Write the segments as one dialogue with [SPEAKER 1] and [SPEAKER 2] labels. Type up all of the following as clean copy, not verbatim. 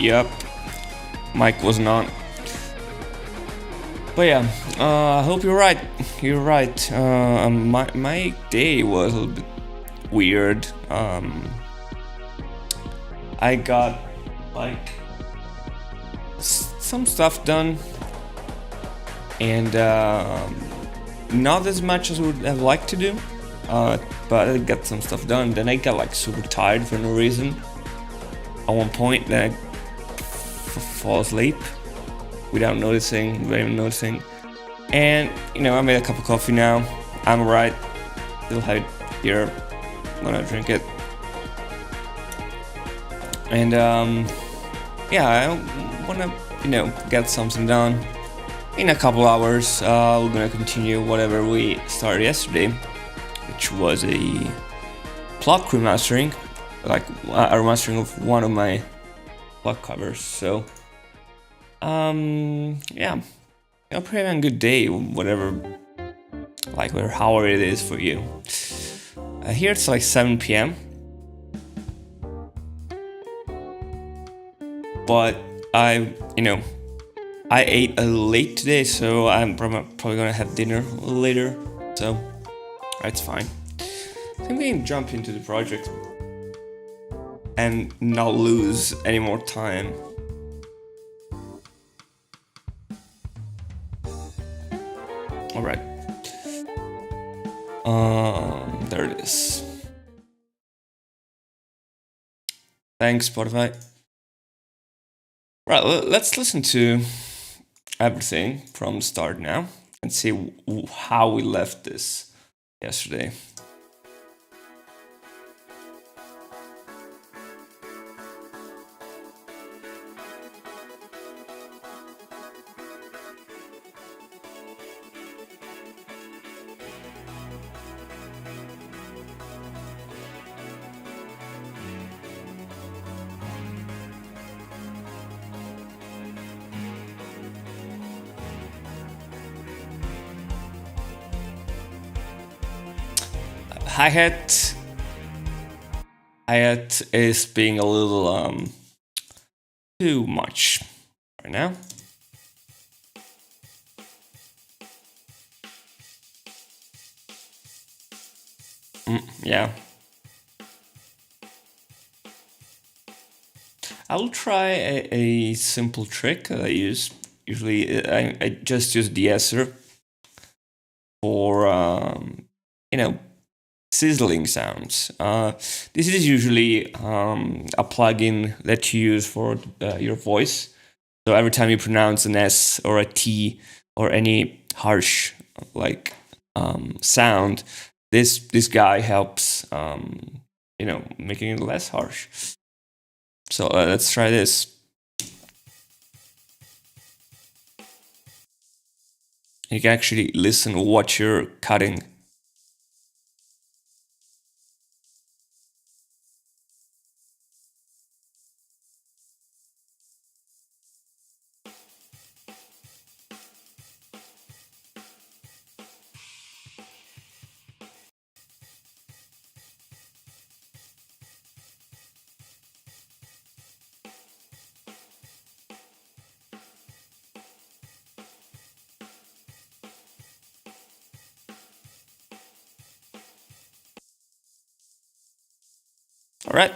[SPEAKER 1] Yep, mic wasn't on. But yeah, I hope you're right. You're right. My day was a little bit weird. I got like some stuff done, and not as much as I would have liked to do. But I got some stuff done. Then I got like super tired for no reason. At one point, then I fall asleep without even noticing. And I made a cup of coffee now. I'm alright. Still have it here. I'm gonna drink it. And yeah, I wanna get something done. In a couple hours, we're gonna continue whatever we started yesterday, which was a Plok remastering, like a remastering of one of my Plok covers. So yeah, probably having a good day, whatever hour it is for you. Here it's like 7 p.m. But I ate a little late today, so I'm probably gonna have dinner a little later. So that's fine. I think we can jump into the project and not lose any more time. All right. There it is. Thanks, Spotify. Right, let's listen to everything from the start now and see how we left this yesterday. Hi-hat is being a little too much right now. Yeah. I'll try a simple trick that I use. Usually I just use de-esser for sizzling sounds. This is usually a plugin that you use for your voice. So every time you pronounce an S or a T or any harsh sound, this guy helps making it less harsh. So let's try this. You can actually listen what you're cutting. All right.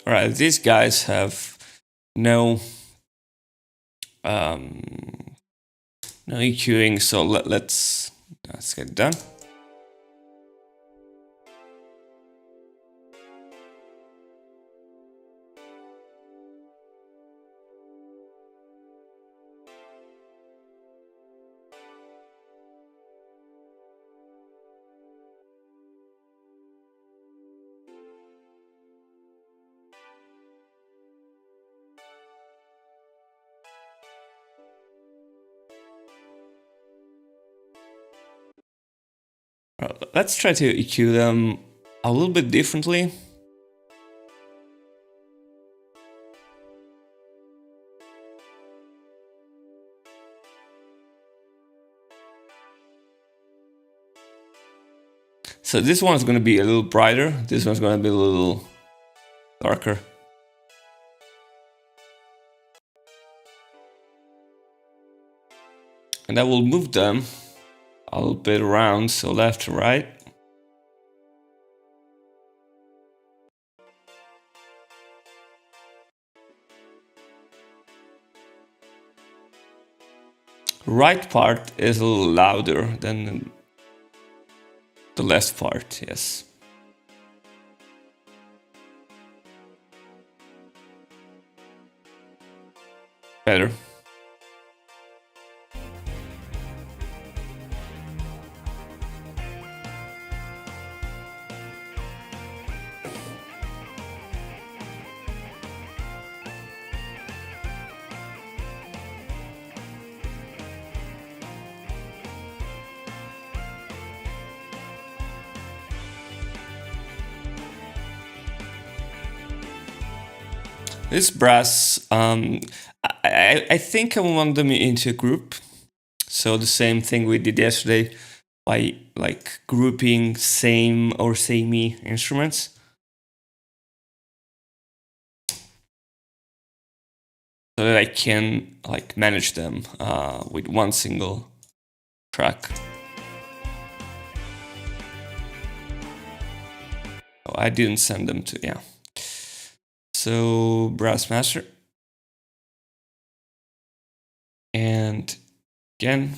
[SPEAKER 1] All right, these guys have no no EQing, so let's get it done. Let's try to EQ them a little bit differently. So this one's going to be a little brighter, this one's going to be a little darker. And I will move them a little bit around, so left to right. Right part is a little louder than the left part, yes. Better. This brass, I think I want them into a group. So the same thing we did yesterday by like grouping same or samey instruments. So that I can like manage them with one single track. Oh, I didn't send them to, yeah. So brass master. And again.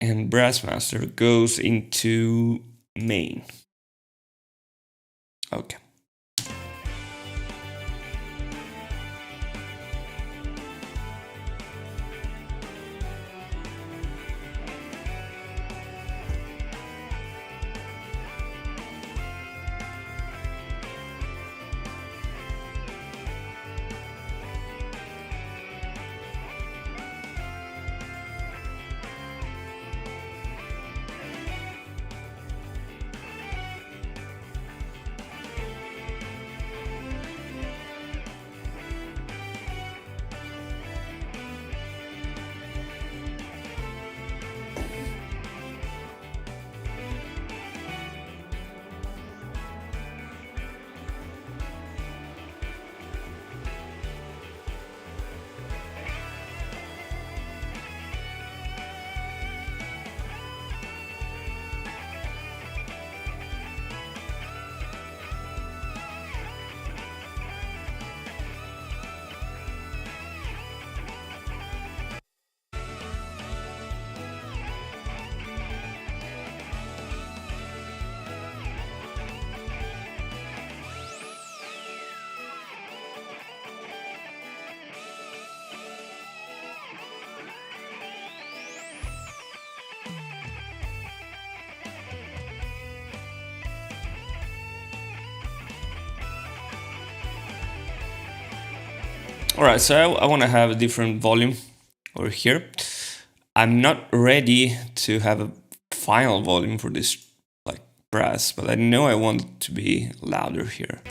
[SPEAKER 1] And brass master goes into main. Okay. Alright, so I want to have a different volume over here. I'm not ready to have a final volume for this like brass, but I know I want it to be louder here.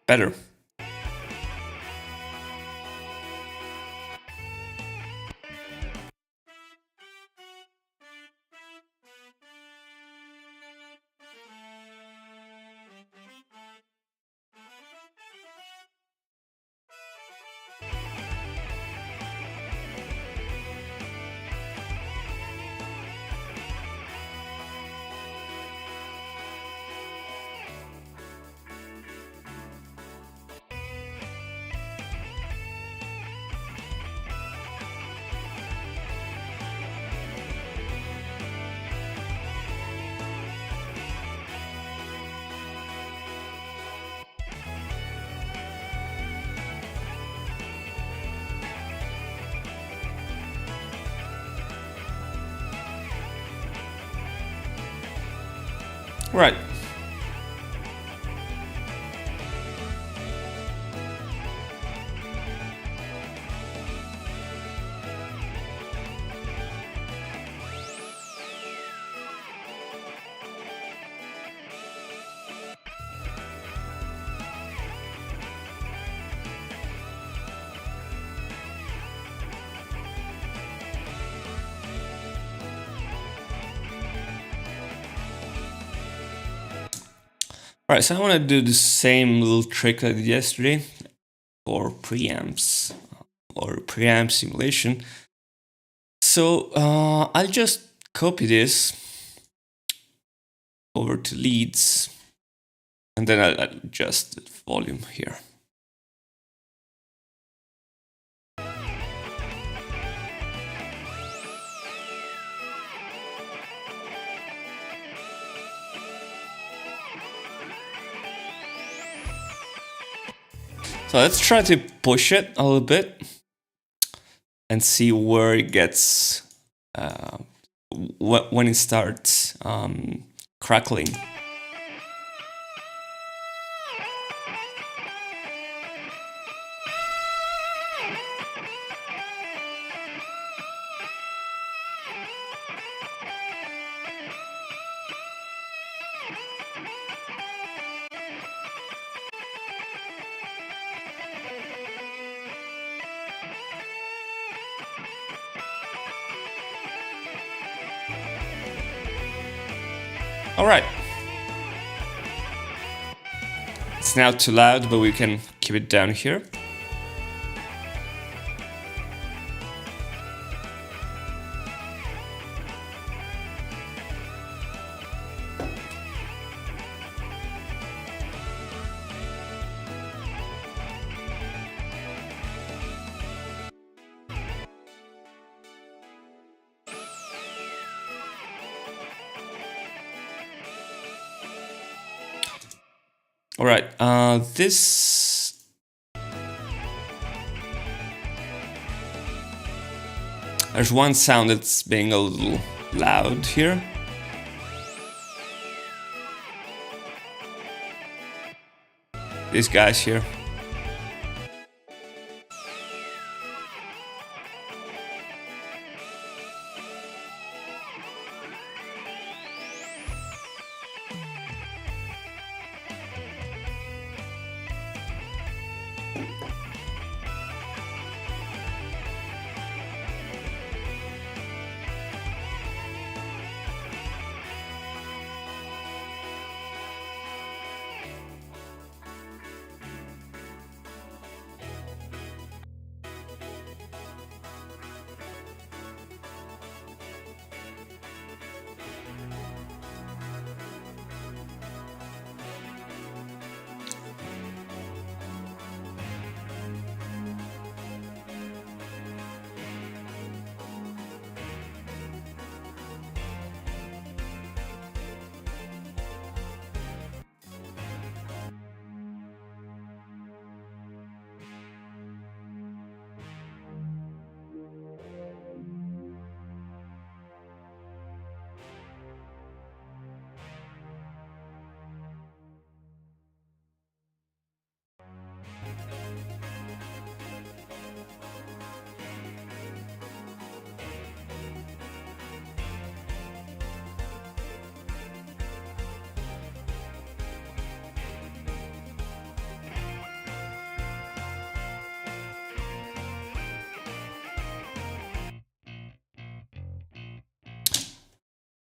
[SPEAKER 1] Better. Right. Right, so I want to do the same little trick I did yesterday for preamps or preamp simulation. So I'll just copy this over to leads, and then I'll adjust the volume here. So let's try to push it a little bit and see where it gets when it starts crackling. All right. It's now too loud, but we can keep it down here. All right, this... There's one sound that's being a little loud here. These guys here.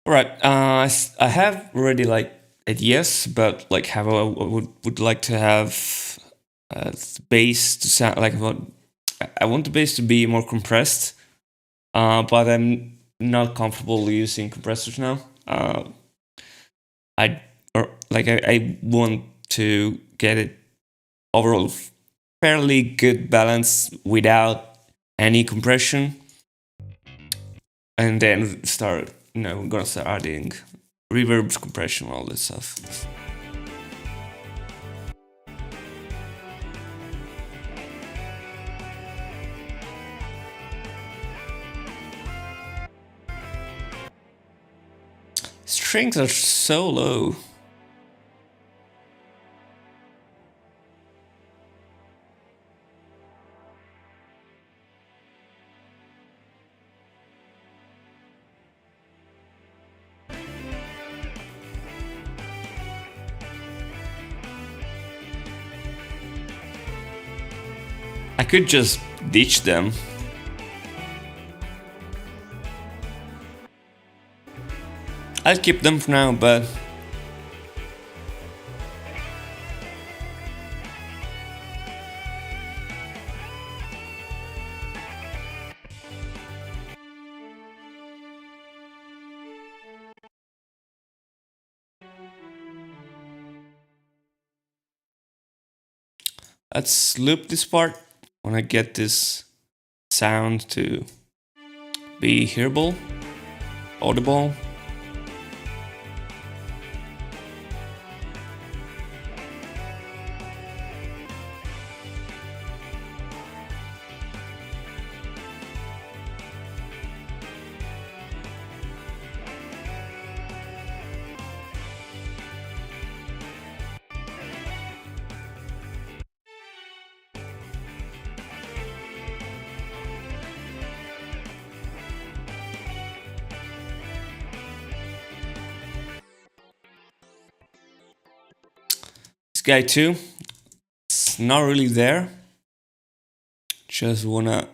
[SPEAKER 1] Right. I have already like ideas, but like have I would like to have the bass to sound like I want the bass to be more compressed, but I'm not comfortable using compressors now. I want to get it overall fairly good balance without any compression, and then start. We're gonna start adding reverbs, compression, all this stuff. Strings are so low. I could just ditch them. I'll keep them for now, but let's loop this part when I get this sound to be hearable, audible. This guy too, it's not really there. Just wanna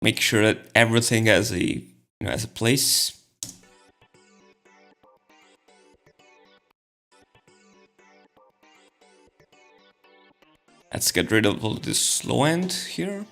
[SPEAKER 1] make sure that everything has has a place. Let's get rid of all this slow end here.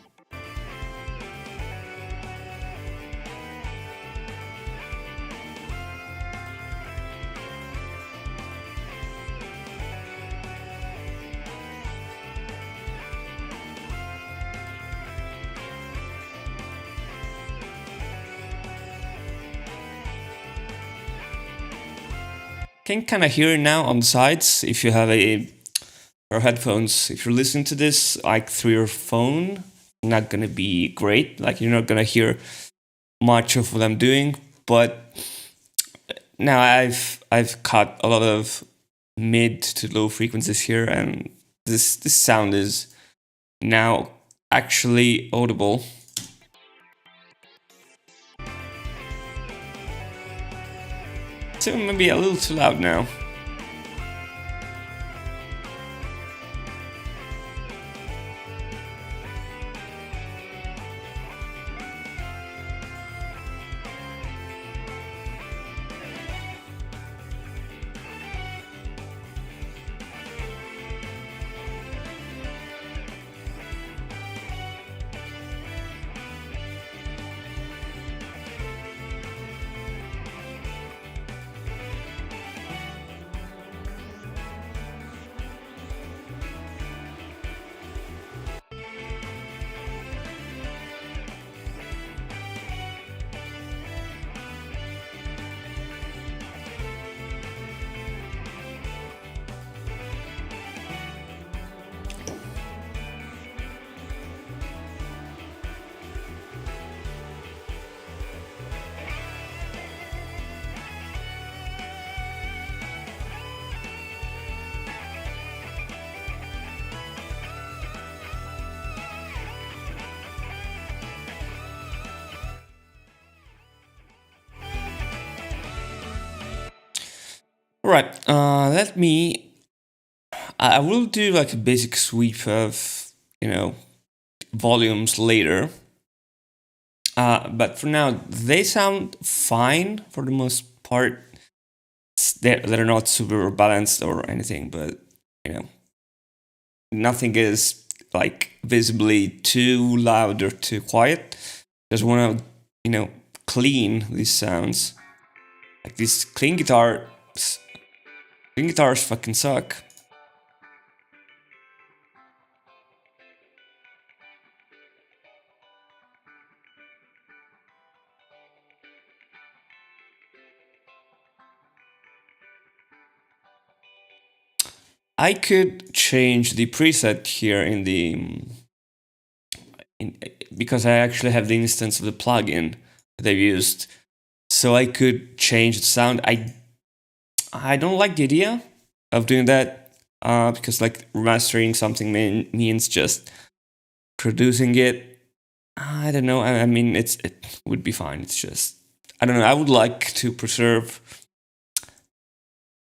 [SPEAKER 1] Can kind of hear it now on the sides if you have or headphones. If you're listening to this like through your phone, not gonna be great. Like you're not gonna hear much of what I'm doing. But now I've cut a lot of mid to low frequencies here, and this sound is now actually audible. So maybe a little too loud now. All right, let me. I will do like a basic sweep of volumes later. But for now, they sound fine for the most part. They're not super balanced or anything, but nothing is like visibly too loud or too quiet. Just want to clean these sounds. Like these clean guitars fucking suck. I could change the preset here in the because I actually have the instance of the plugin that I've used, so I could change the sound. I don't like the idea of doing that because like remastering something means just producing it. I don't know. I mean, it would be fine. It's just I don't know. I would like to preserve.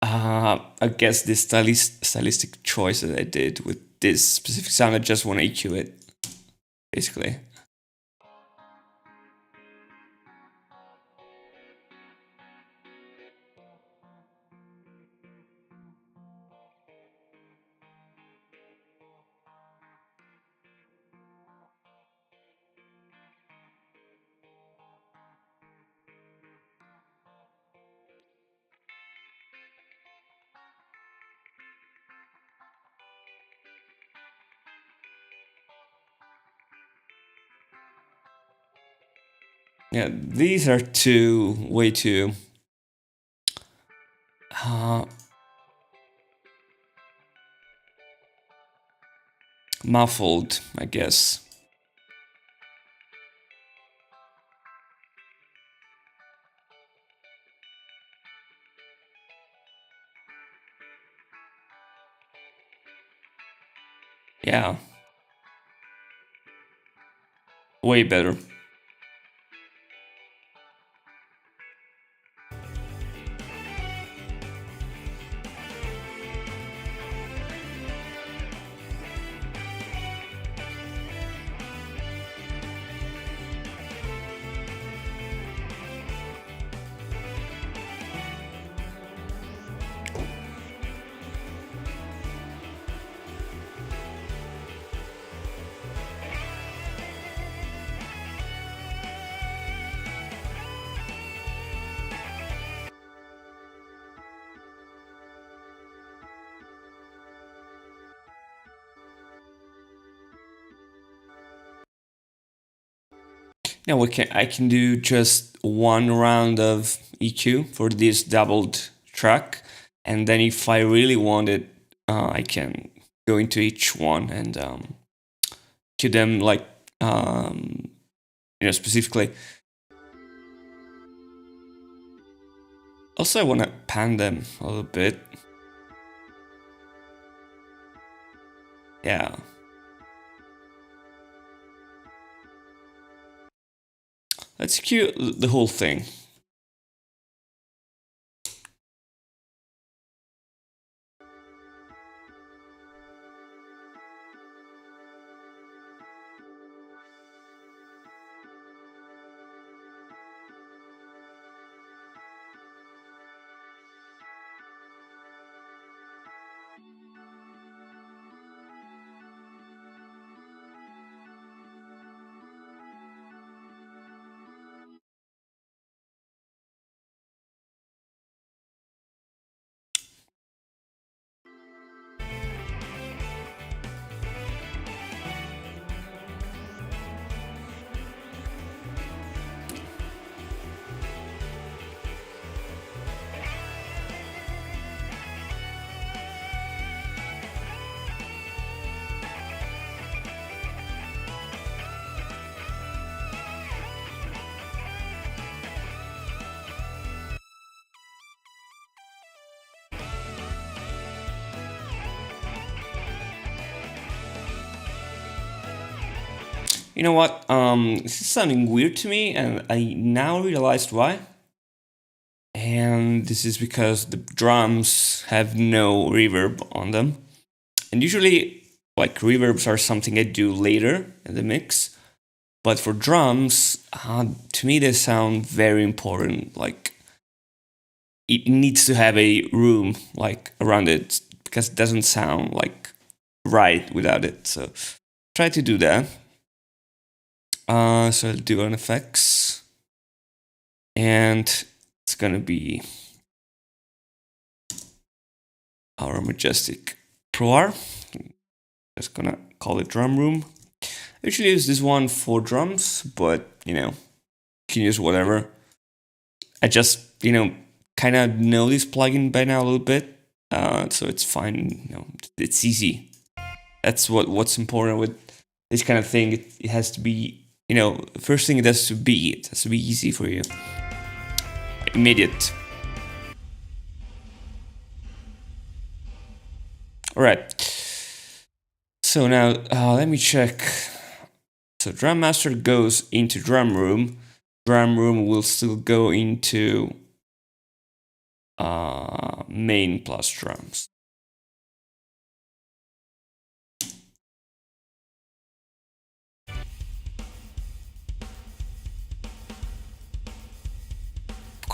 [SPEAKER 1] I guess this stylistic choice that I did with this specific sound. I just want to EQ it. basically. Yeah, these are way too muffled, I guess. Yeah, way better. Now I can do just one round of EQ for this doubled track, and then if I really want it, I can go into each one and cue them like specifically. Also, I want to pan them a little bit. Yeah. Let's cue the whole thing. You know what? This is sounding weird to me, and I now realized why. And this is because the drums have no reverb on them. And usually, like, reverbs are something I do later in the mix. But for drums, to me, they sound very important. Like, it needs to have a room, like, around it, because it doesn't sound, like, right without it. So, try to do that. So I'll do an effects. And it's gonna be our majestic Pro R. Just gonna call it drum room. I usually use this one for drums, but you can use whatever. I just kind of know this plugin by now a little bit, so it's fine. It's easy. That's what's important with this kind of thing. It has to be first thing it has to be. It has to be easy for you. Immediate. All right. So now let me check. So drum master goes into drum room. Drum room will still go into main plus drums.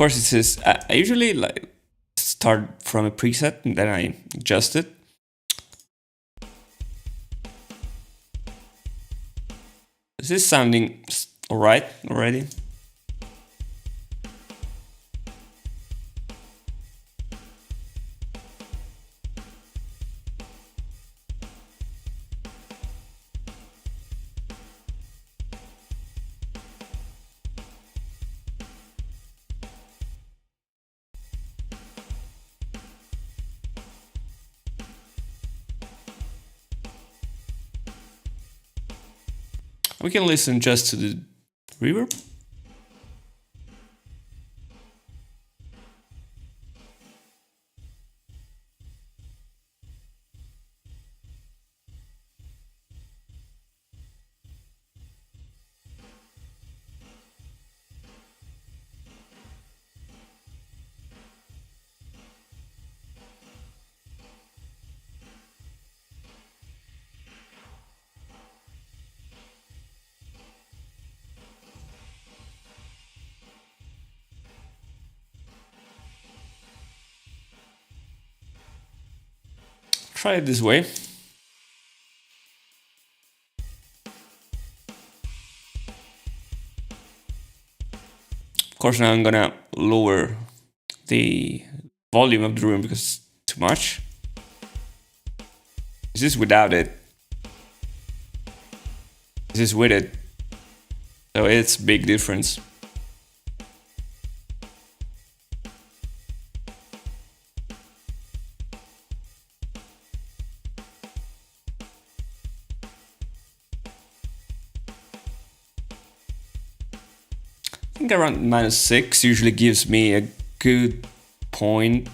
[SPEAKER 1] Of course, it says I usually like start from a preset and then I adjust it. This is sounding alright already. We can listen just to the reverb. Try it this way. Of course, now I'm gonna lower the volume of the room because it's too much. This is without it. This is with it. So it's a big difference. I think around -6 usually gives me a good point.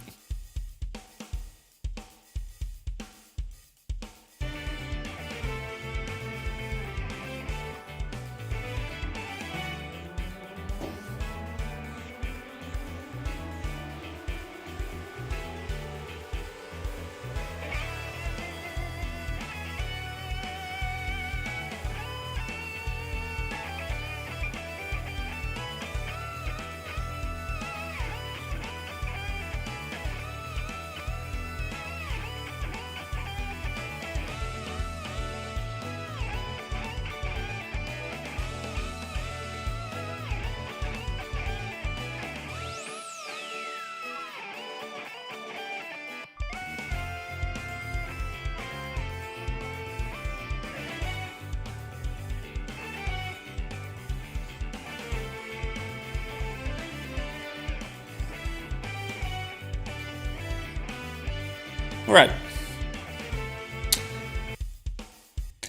[SPEAKER 1] Right.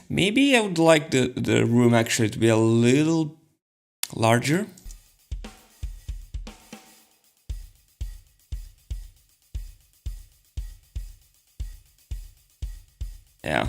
[SPEAKER 1] Maybe I would like the room actually to be a little larger. Yeah.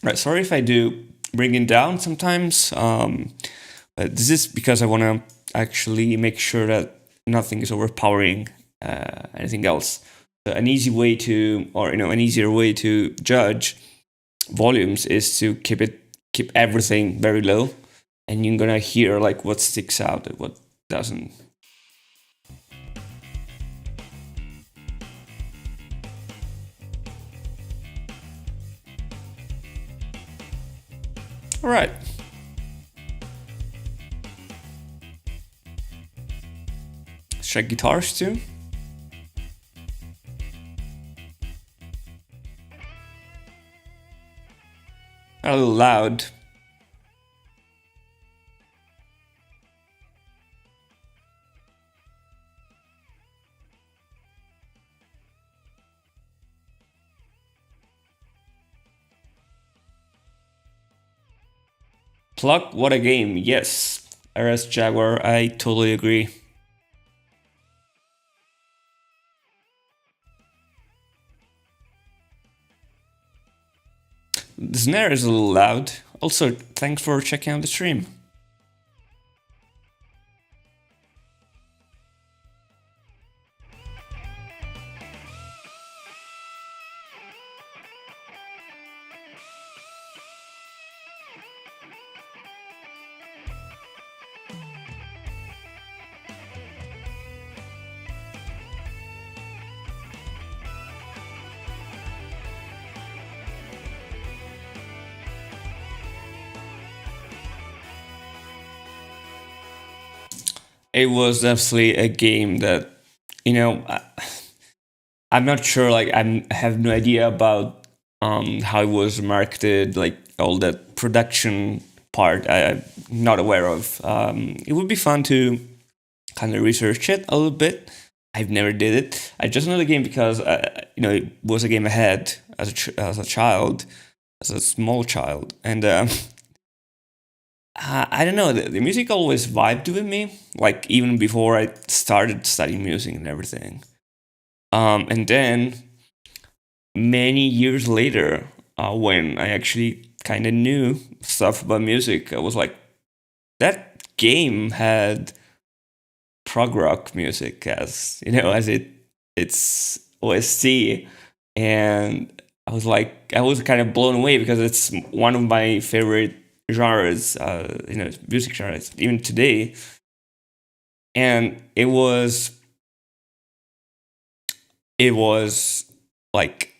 [SPEAKER 1] Right, sorry if I do bring it down sometimes. This is because I want to actually make sure that nothing is overpowering anything else. An easy way to, or an easier way to judge volumes is to keep everything very low, and you're gonna hear like what sticks out and what doesn't. All right. Let's check guitars too. A little loud. Plok, what a game. Yes. RS Jaguar, I totally agree. snare is a little loud. Also, thanks for checking out the stream. It was definitely a game that, you know, I'm not sure. Like, I have no idea about how it was marketed, like all that production part. I'm not aware of. It would be fun to kind of research it a little bit. I've never did it. I just know the game because it was a game I had as a child, as a small child, and I don't know. The music always vibed with me, like even before I started studying music and everything. And then many years later, when I actually kind of knew stuff about music, I was like, that game had prog rock music as as its OST, and I was kind of blown away because it's one of my favorite genres, music genres, even today. And it was like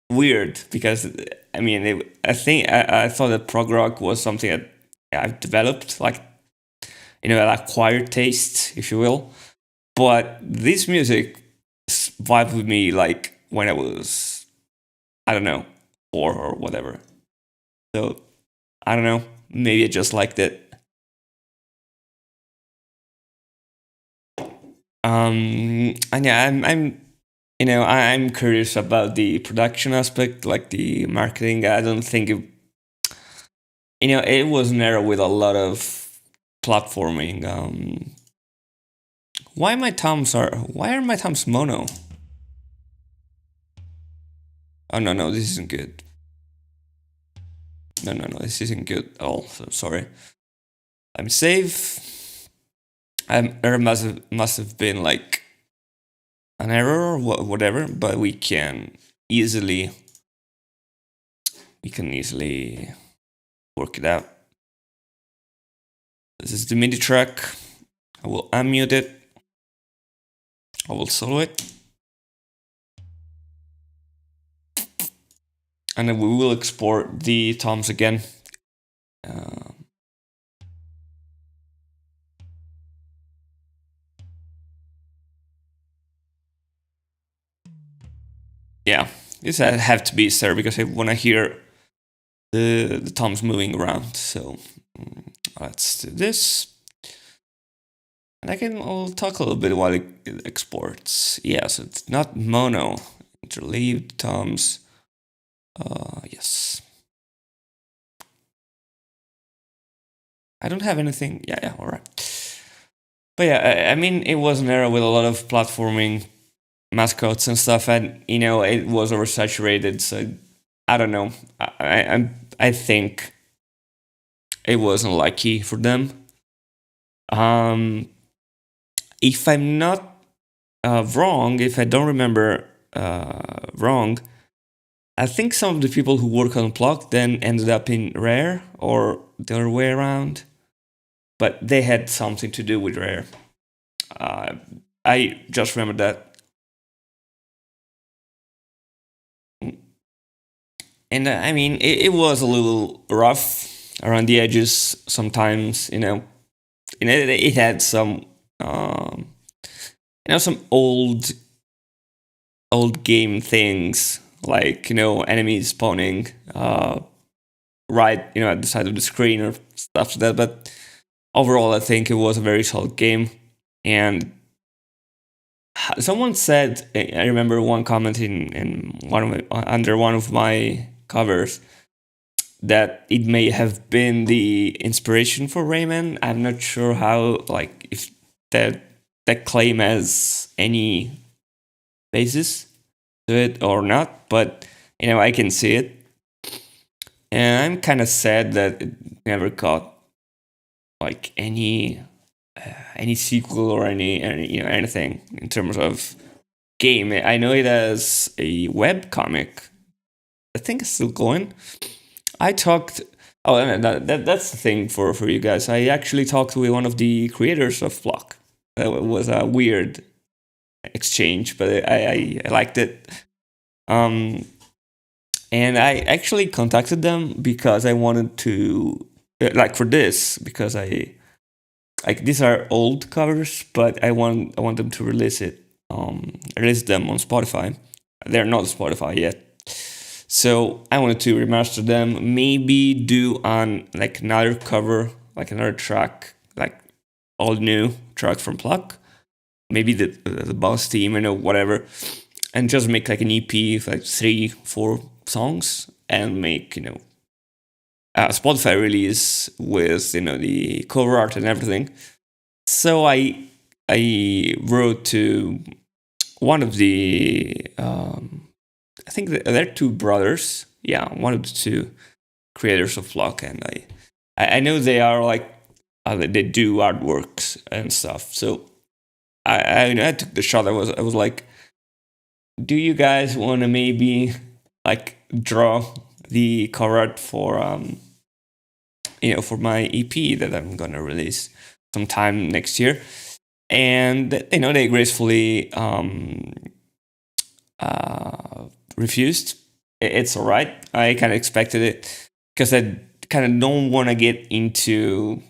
[SPEAKER 1] weird because I thought that prog rock was something that I've developed, like an acquired taste, if you will. But this music vibed with me like when I was, I don't know, 4 or whatever. So I don't know, maybe I just liked it. And yeah, I'm curious about the production aspect, like the marketing. I don't think it was an era with a lot of platforming. Why are my thumbs mono? Oh no, no, this isn't good. No, no, no, this isn't good at all. So sorry. I'm safe. There must have been like an error or whatever, but we can easily work it out. This is the MIDI track. I will unmute it. I will solo it. And then we will export the toms again. Yeah, this have to be stereo because I want to hear the toms moving around. So let's do this. And I'll talk a little bit while it exports. Yeah, so it's not mono. Interleaved toms. Yes. I don't have anything. Yeah, all right. But yeah, it was an era with a lot of platforming mascots and stuff, and it was oversaturated. So I don't know. I think it was unlucky for them. If I'm not wrong, if I don't remember wrong, I think some of the people who work on Plok then ended up in Rare or the other way around, but they had something to do with Rare. I just remember that. And it was a little rough around the edges sometimes. It had some, some old game things like enemies spawning right at the side of the screen or stuff like that. But overall, I think it was a very solid game. And someone said, I remember one comment in under one of my covers, that it may have been the inspiration for Rayman. I'm not sure how, like, if that claim has any basis to it or not, but I can see it. And I'm kind of sad that it never got like any sequel or any anything in terms of game. I know it has a web comic. I think it's still going. I talked. Oh, and that's the thing for you guys. I actually talked with one of the creators of Plok. That was a weird exchange, but I liked it. Um, and I actually contacted them because I wanted to like for this because I like these are old covers, but I want them to release them on Spotify. They're not Spotify yet, so I wanted to remaster them. Maybe do on like another cover, like another track, like all new track from Plok. Maybe the boss team, whatever, and just make like an EP of like 3-4 songs and make a Spotify release with the cover art and everything. So I wrote to one of the I think they're two brothers. Yeah, one of the two creators of Plok, and I know they are like they do artworks and stuff. So I took the shot. I was like, do you guys want to maybe like draw the cover art for my EP that I'm gonna release sometime next year? And they gracefully uh, refused. It's all right. I kind of expected it because I kind of don't want to get into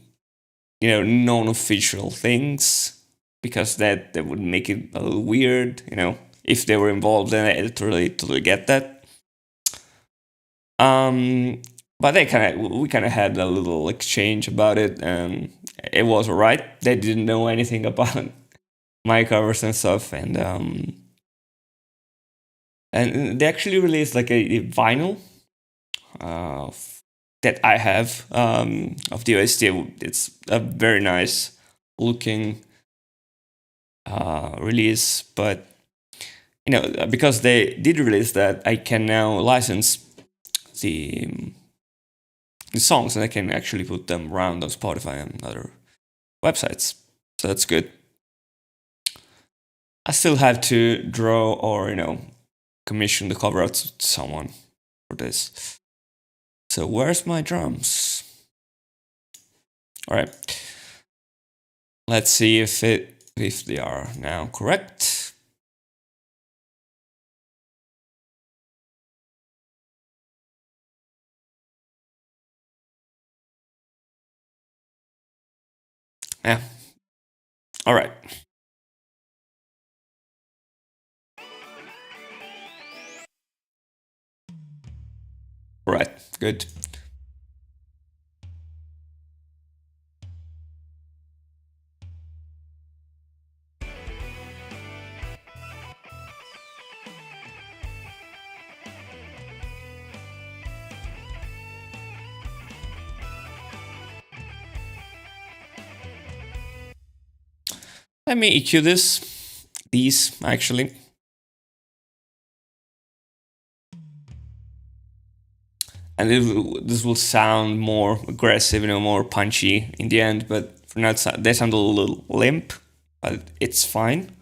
[SPEAKER 1] non-official things because that would make it a little weird. If they were involved, then I totally get that. Um, but we kind of had a little exchange about it, and it was all right. They didn't know anything about my covers and stuff, and they actually released like a vinyl uh, that I have of the OST. It's a very nice looking release, but because they did release that, I can now license the the songs and I can actually put them around on Spotify and other websites. So that's good. I still have to draw or commission the cover out to someone for this. So where's my drums? All right. Let's see if they are now correct. Yeah. All right. All right. Good. Let me EQ these actually. And this will sound more aggressive, more punchy in the end. But for now, they sound a little limp, but it's fine.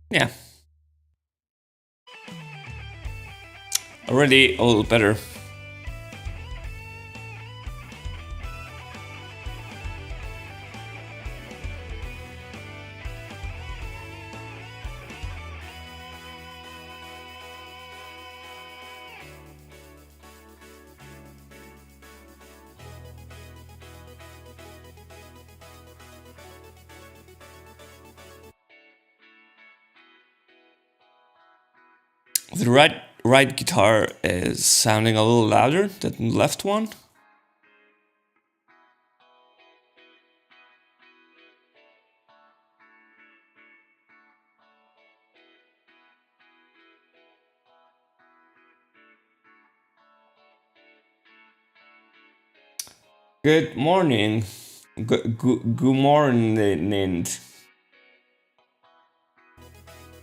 [SPEAKER 1] Yeah, already a little better. The right guitar is sounding a little louder than the left one. Good morning. Good morning.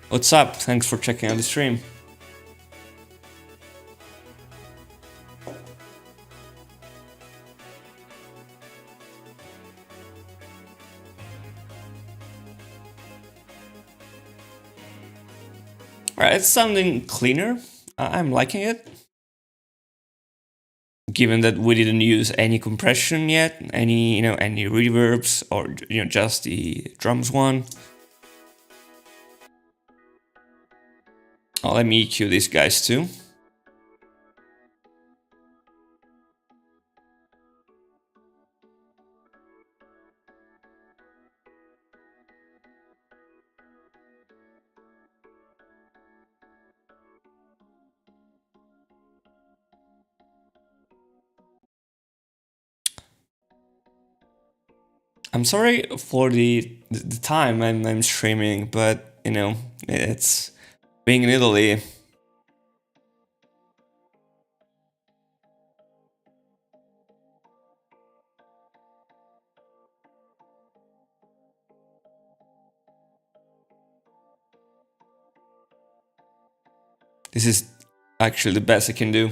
[SPEAKER 1] What's up? Thanks for checking out the stream. Alright, it's sounding cleaner. I'm liking it. Given that we didn't use any compression yet, any reverbs, or just the drums one. Let me EQ these guys too. I'm sorry for the time I'm streaming, but it's being in Italy. This is actually the best I can do.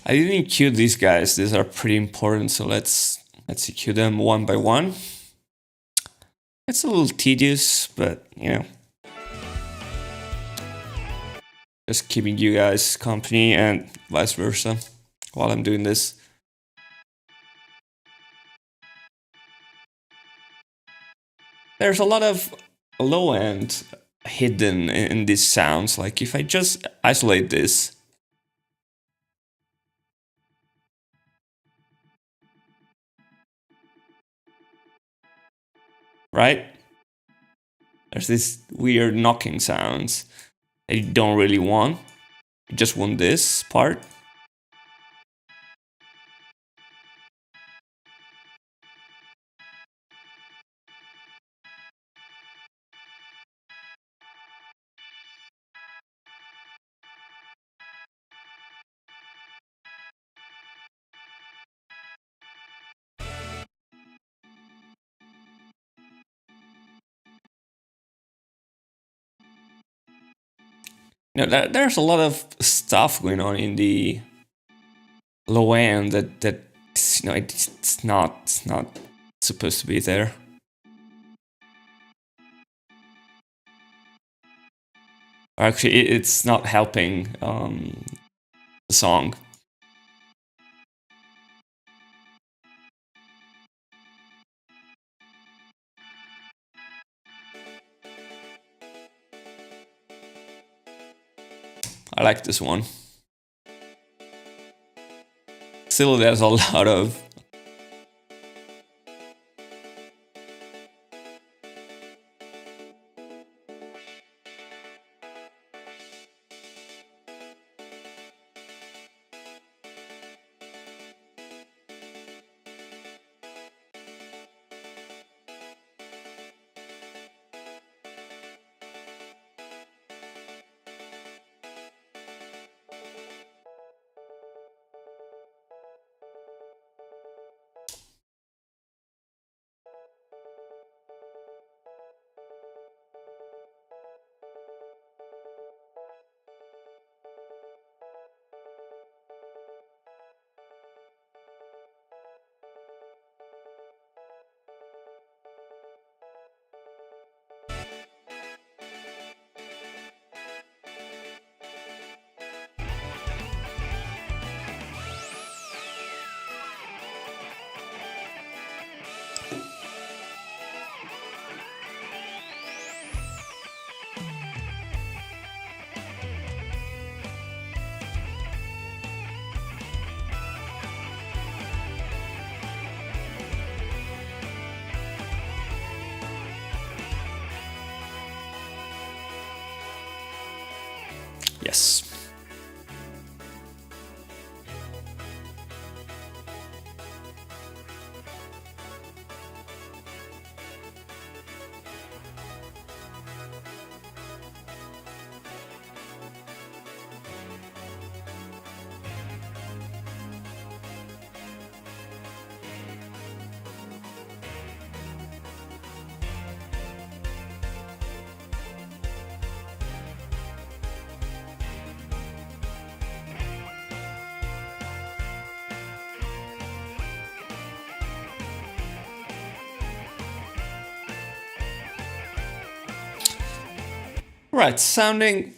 [SPEAKER 1] I didn't EQ these guys. These are pretty important, so let's EQ them one by one. It's a little tedious, but just keeping you guys company and vice versa while I'm doing this. There's a lot of low end hidden in these sounds. Like if I just isolate this, right? There's this weird knocking sounds that you don't really want. You just want this part. There's a lot of stuff going on in the low end that it's not supposed to be there. Actually, it's not helping the song. I like this one. Still, there's a lot of Yes. Right, it's sounding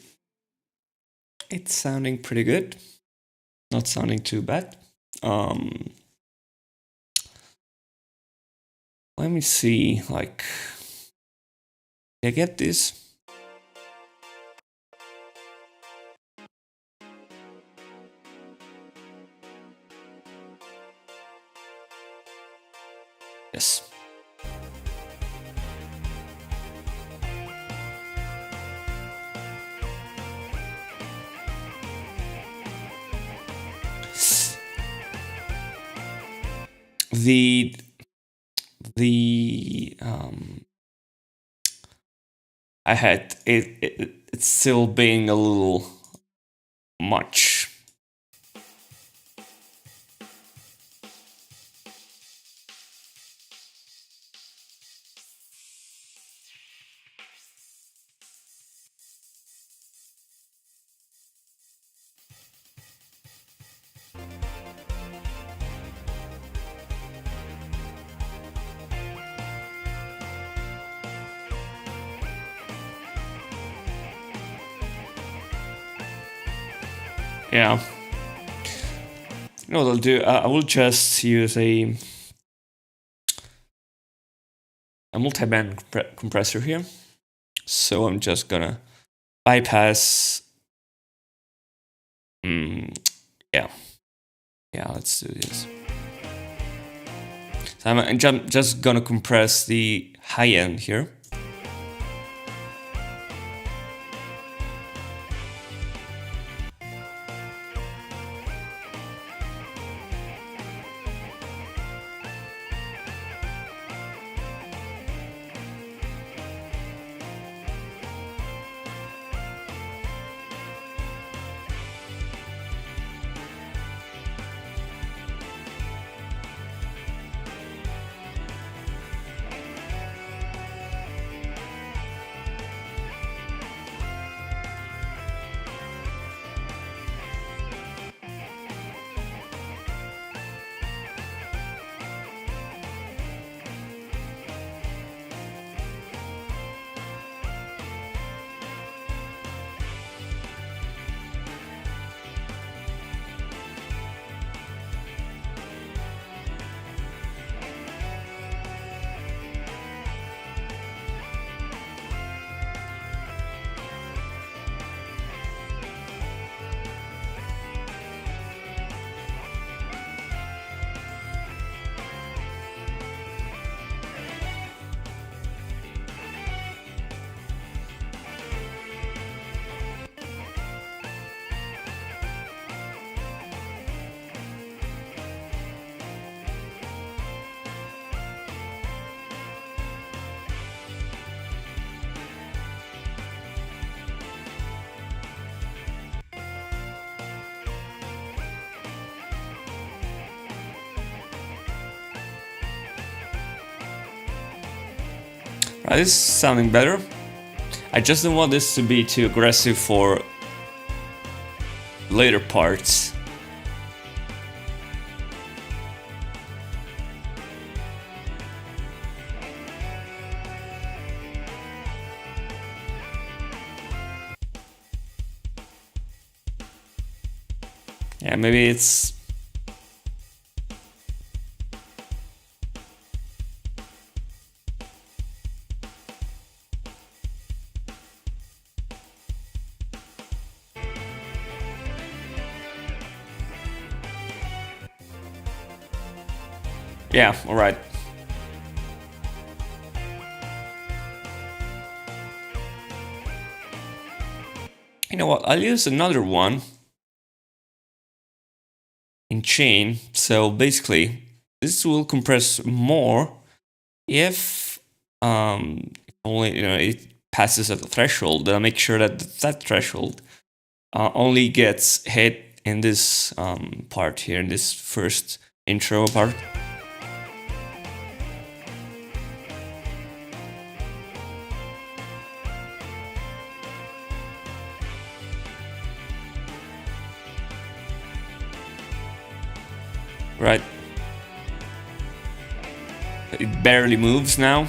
[SPEAKER 1] pretty good. Not sounding too bad. Let me see, like, did I get this? Yes. The I had it's still being a little much. Yeah. You know what I'll do? I will just use a multi-band compressor here. So I'm just gonna bypass. Yeah. Yeah, let's do this. So I'm just gonna compress the high end here. Right, this is sounding better. I just don't want this to be too aggressive for later parts. Yeah, maybe it's... Yeah, alright. You know what? I'll use another one in chain. So basically, this will compress more if only it passes at the threshold. Then I'll make sure that that threshold only gets hit in this part here, in this first intro part. Right. It barely moves now.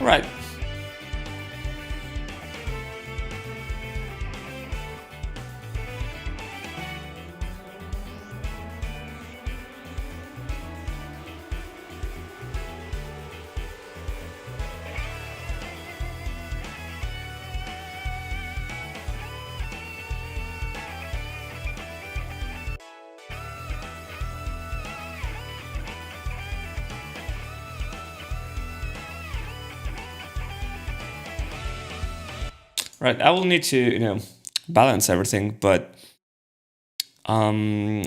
[SPEAKER 1] Right. Right. I will need to, balance everything, but I'm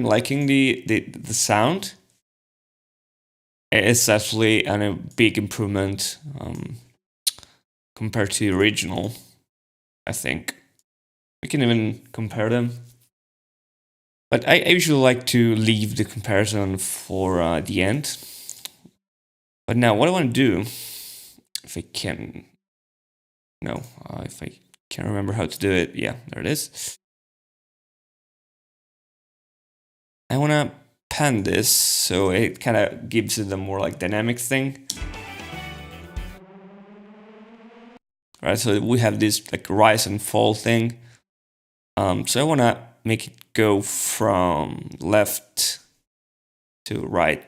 [SPEAKER 1] liking the sound. It's actually a big improvement compared to the original, I think. We can even compare them. But I usually like to leave the comparison for the end. But now what I want to do, if I can, if I can remember how to do it, yeah, there it is. I want to pan this so it kind of gives it a more like dynamic thing. Right, so we have this like rise and fall thing. So I want to make it go from left to right.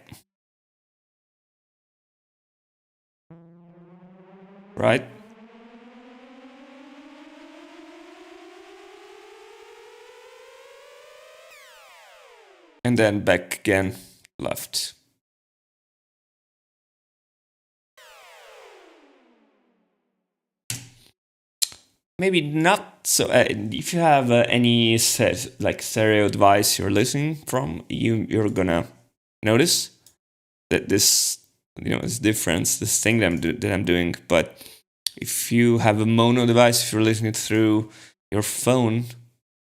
[SPEAKER 1] Right? And then back again, left. Maybe not so. If you have any stereo device you're listening from, you're gonna notice that this this difference, this thing that I'm doing. But if you have a mono device, if you're listening through your phone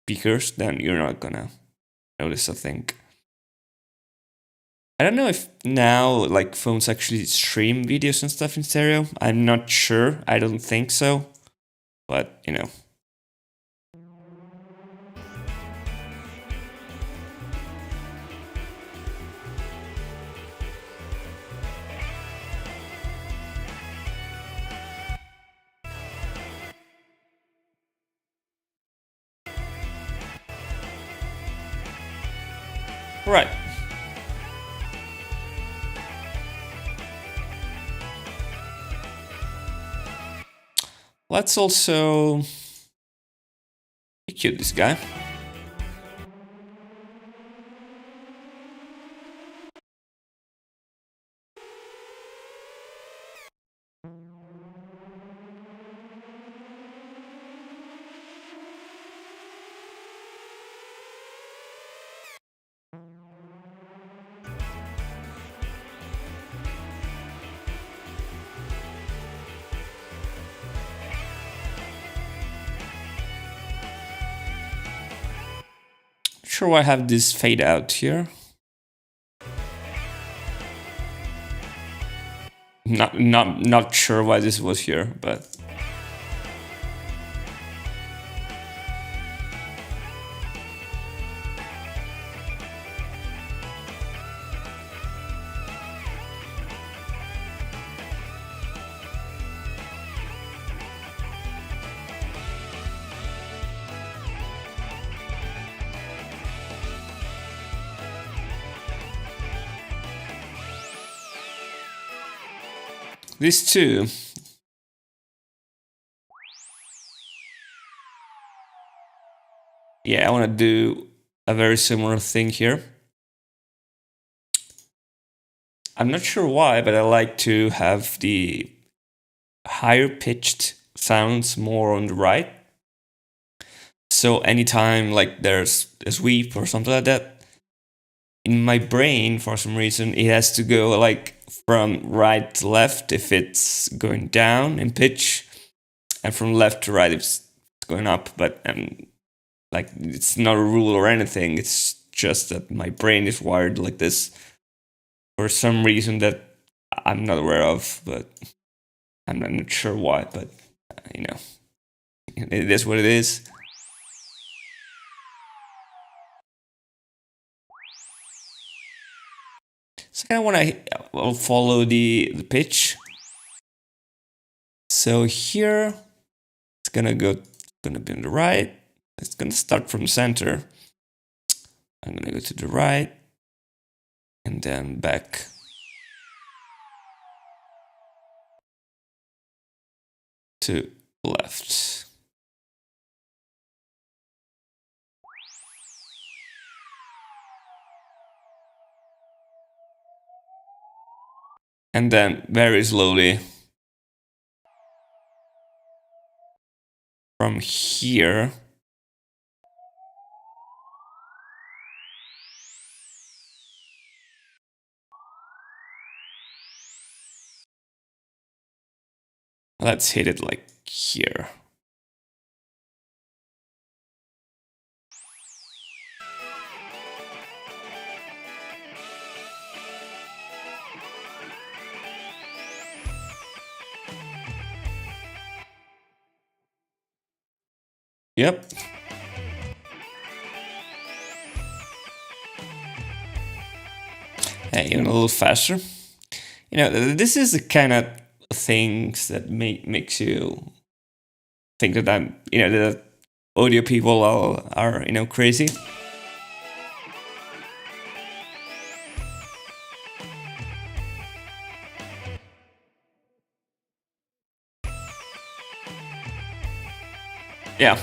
[SPEAKER 1] speakers, then you're not gonna notice a thing. I don't know if now like phones actually stream videos and stuff in stereo. I'm not sure. I don't think so. But Right. Let's also EQ this guy. Sure, I have this fade out here. Not sure why this was here, but these two. Yeah, I want to do a very similar thing here. I'm not sure why, but I like to have the higher pitched sounds more on the right. So anytime like there's a sweep or something like that, in my brain, for some reason, it has to go like from right to left if it's going down in pitch, and from left to right if it's going up. But like it's not a rule or anything. It's just that my brain is wired like this for some reason that I'm not aware of, but I'm not sure why. But you know, it is what it is. So I kind of want to follow the pitch. So here it's gonna be on the right. It's gonna start from center. I'm gonna go to the right and then back to left. And then very slowly from here let's hit it like here. Yep. Hey, even a little faster. You know, this is the kind of things that makes you think that I'm, you know, that audio people are you know, crazy. Yeah.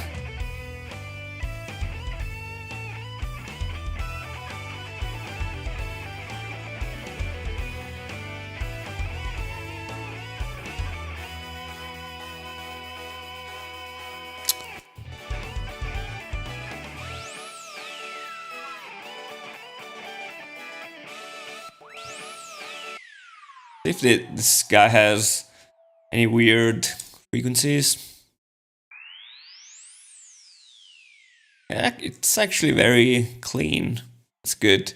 [SPEAKER 1] If this guy has any weird frequencies. Yeah, it's actually very clean. It's good.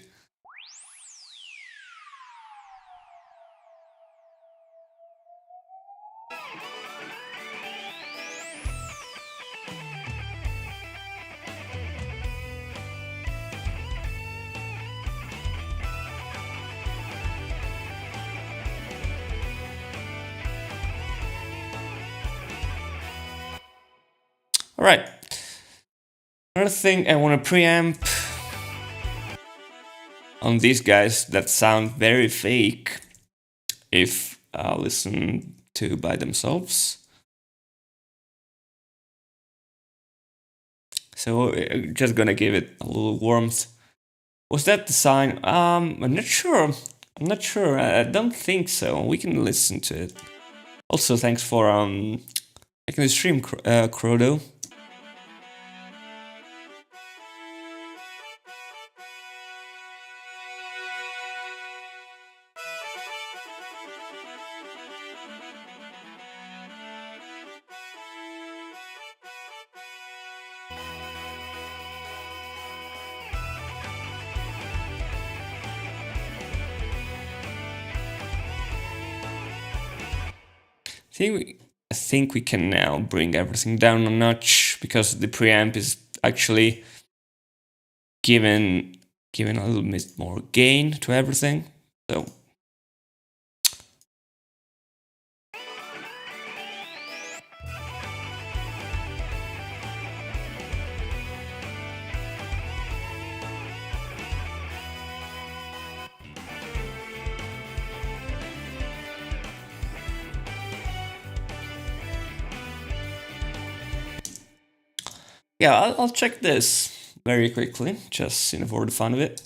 [SPEAKER 1] All right. Another thing I want to preamp on these guys that sound very fake if listened to by themselves. So just gonna give it a little warmth. Was that the sign? I'm not sure. I'm not sure. I don't think so. We can listen to it. Also, thanks for making the stream, Crodo. I think we can now bring everything down a notch because the preamp is actually giving a little bit more gain to everything. So yeah, I'll check this very quickly, just for the fun of it.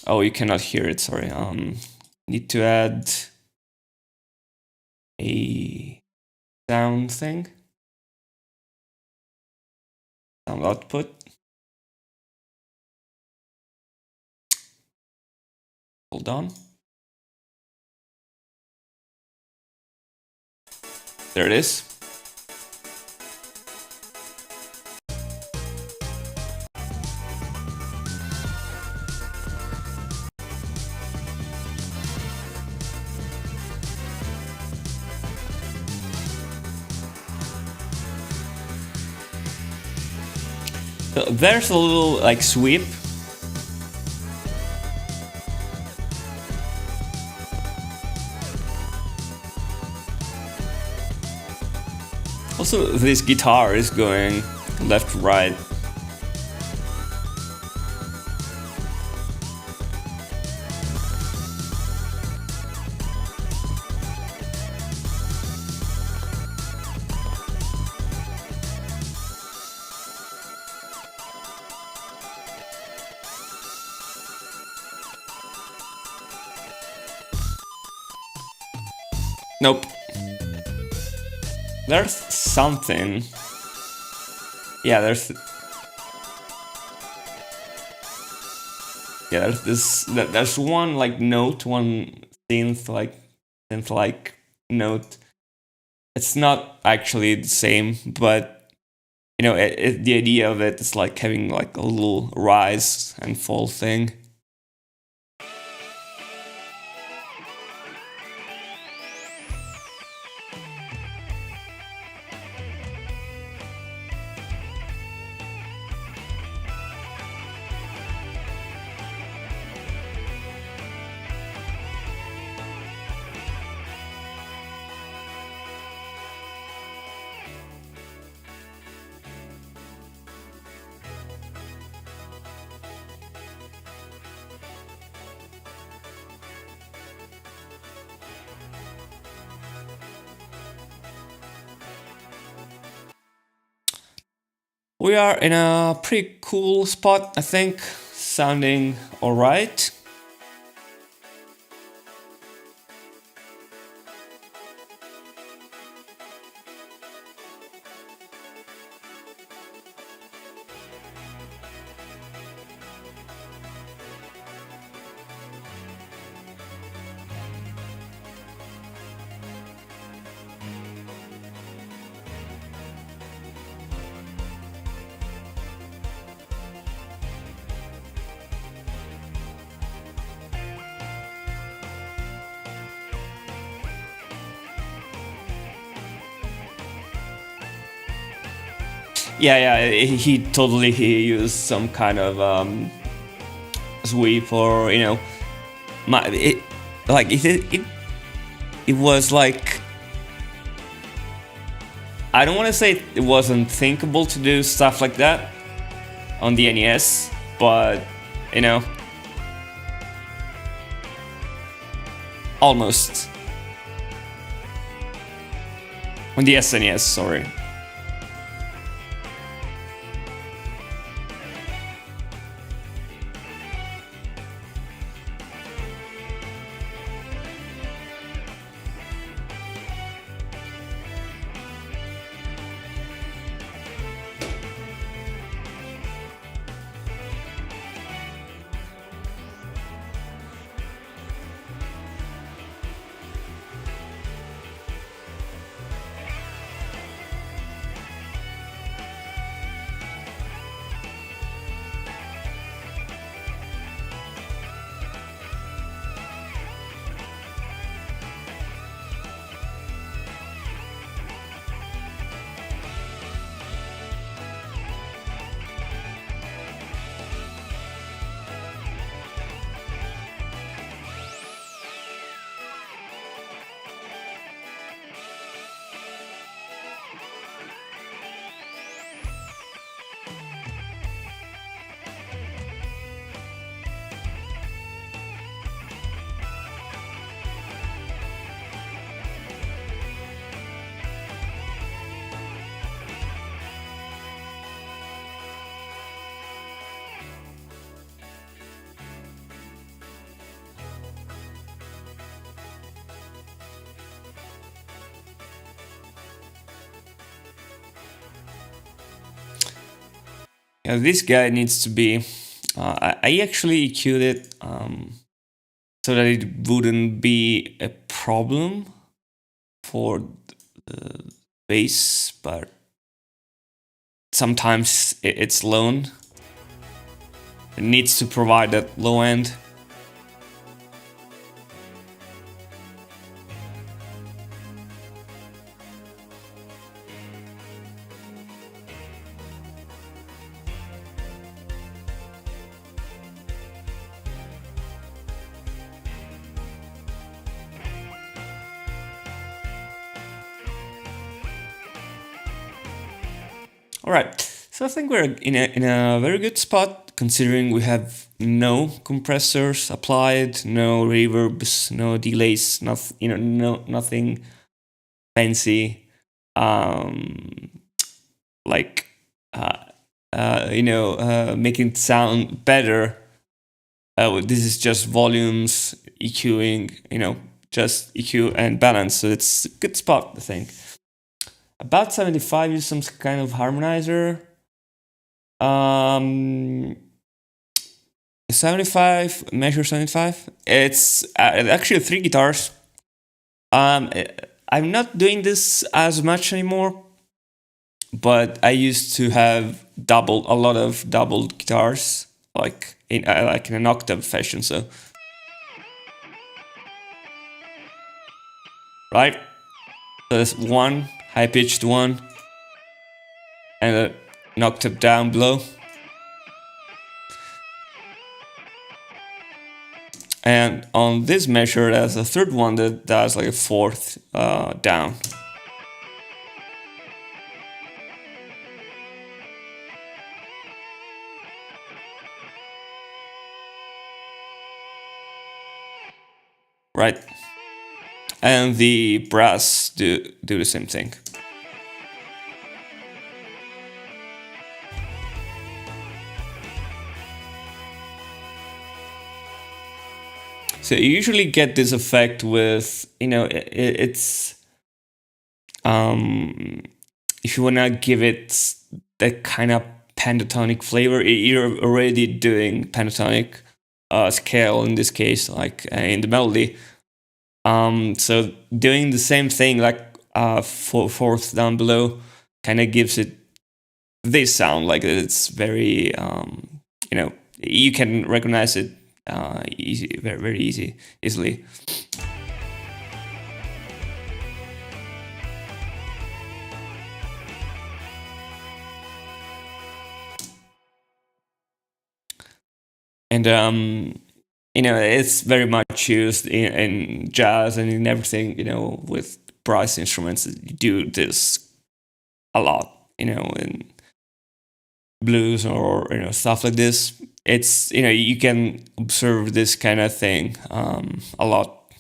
[SPEAKER 1] Oh, you cannot hear it. Sorry. Need to add a sound thing. Sound output. Hold on. There it is. So there's a little like sweep. Also, this guitar is going left, right. Nope. There's something. Yeah, there's this. There's one like note, one synth like note. It's not actually the same, but the idea of it is like having like a little rise and fall thing. We are in a pretty cool spot, I think, sounding alright. Yeah, he totally used some kind of sweep, or it was like, I don't want to say it wasn't thinkable to do stuff like that on the NES, but almost on the SNES. Sorry. Yeah, this guy needs to be. I actually EQ'd it so that it wouldn't be a problem for the bass, but sometimes it's low. It needs to provide that low end. All right, so I think we're in a very good spot considering we have no compressors applied, no reverbs, no delays, nothing fancy, like making it sound better. This is just volumes, EQing, just EQ and balance. So it's a good spot, I think. About 75, use some kind of harmonizer. 75, measure 75. It's actually 3 guitars. I'm not doing this as much anymore, but I used to have a lot of doubled guitars, like in an octave fashion. So, right, so there's one high pitched one, and an octave down below. And on this measure, there's a third one that does like a fourth down. Right? And the brass do the same thing. So you usually get this effect with, it's if you wanna give it that kind of pentatonic flavor, you're already doing pentatonic scale in this case, like in the melody. So doing the same thing, like fourth down below, kind of gives it this sound, like it's very, you can recognize it very easily. And it's very much used in jazz and in everything, with brass instruments. You do this a lot, in blues or stuff like this. It's you can observe this kind of thing a lot.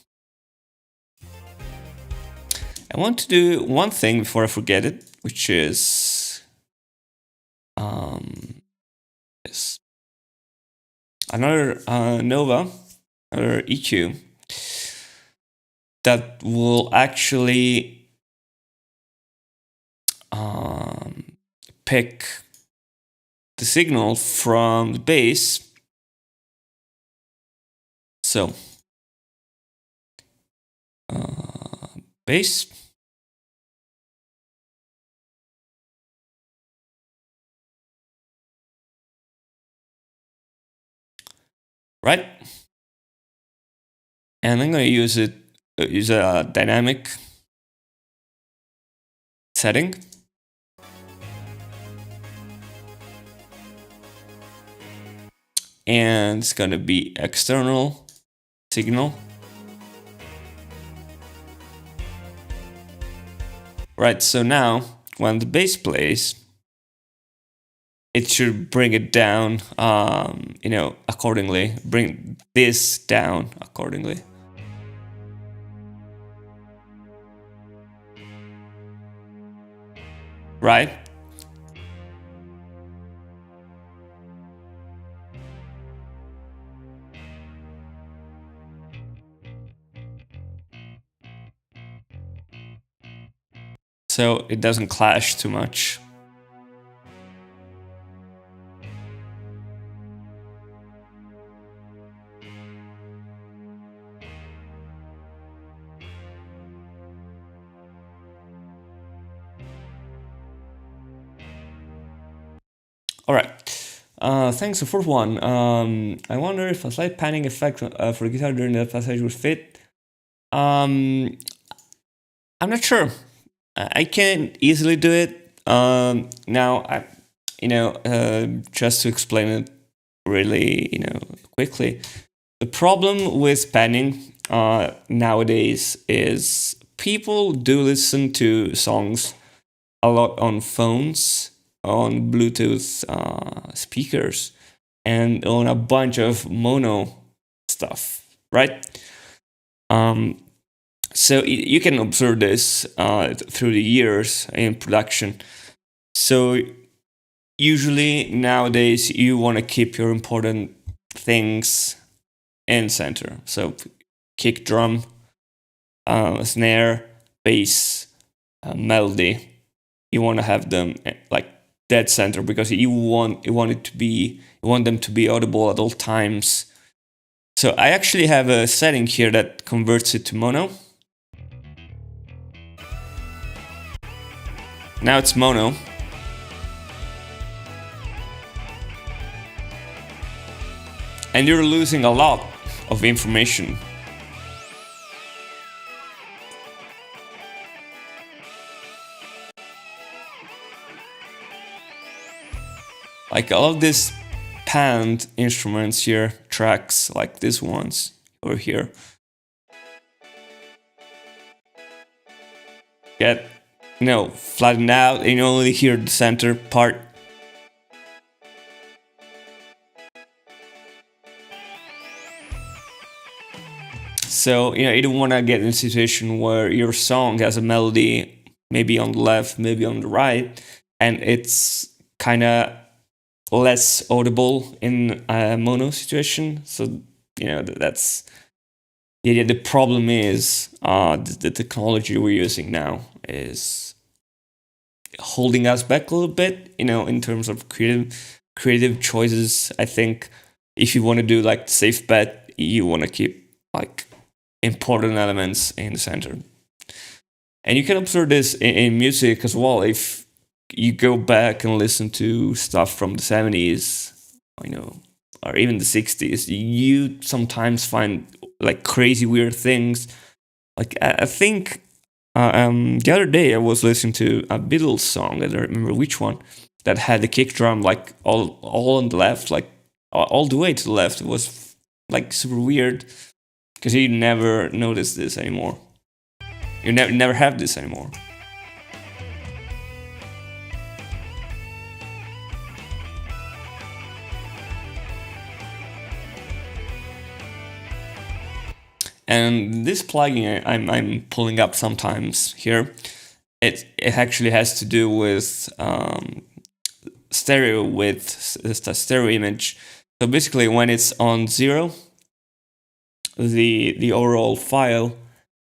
[SPEAKER 1] I want to do one thing before I forget it, which is this. Another Nova, another EQ that will actually pick the signal from the bass. So, bass. Right? And I'm going to use a dynamic setting. And it's going to be external signal. Right, so now when the bass plays, it should bring it down, accordingly. Bring this down accordingly. Right? So it doesn't clash too much. All right. Thanks. The fourth one. I wonder if a slight panning effect for the guitar during the passage would fit. I'm not sure. I can easily do it. Now, just to explain it really, quickly, the problem with panning nowadays is people do listen to songs a lot on phones, on Bluetooth speakers, and on a bunch of mono stuff, right? So you can observe this through the years in production. So usually nowadays you want to keep your important things in center. So kick drum, snare, bass, melody. You want to have them like dead center because you want them to be audible at all times. So I actually have a setting here that converts it to mono. Now it's mono. And you're losing a lot of information. Like all of these panned instruments here, tracks like these ones over here, get flattened out and you only hear the center part. So you don't want to get in a situation where your song has a melody maybe on the left, maybe on the right, and it's kind of less audible in a mono situation. So that's the problem is the technology we're using now is holding us back a little bit, in terms of creative choices. I think if you want to do like safe bet, you want to keep like important elements in the center. And you can observe this in music as well. If you go back and listen to stuff from the 70s, or even the 60s, you sometimes find like crazy weird things. Like I think the other day I was listening to a Beatles song, I don't remember which one, that had the kick drum like all on the left, like all the way to the left. It was like super weird because you never notice this anymore. You never have this anymore. And this plugin I'm pulling up sometimes here, it actually has to do with stereo width, the stereo image. So basically, when it's on 0, the overall file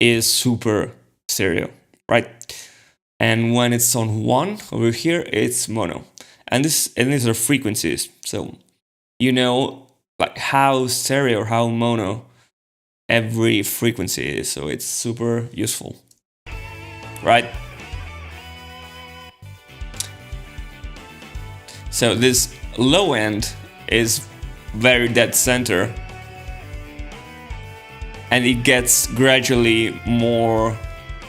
[SPEAKER 1] is super stereo, right? And when it's on 1 over here, it's mono. And these are frequencies. So like how stereo or how mono every frequency is. So it's super useful, right? So this low end is very dead center, and it gets gradually more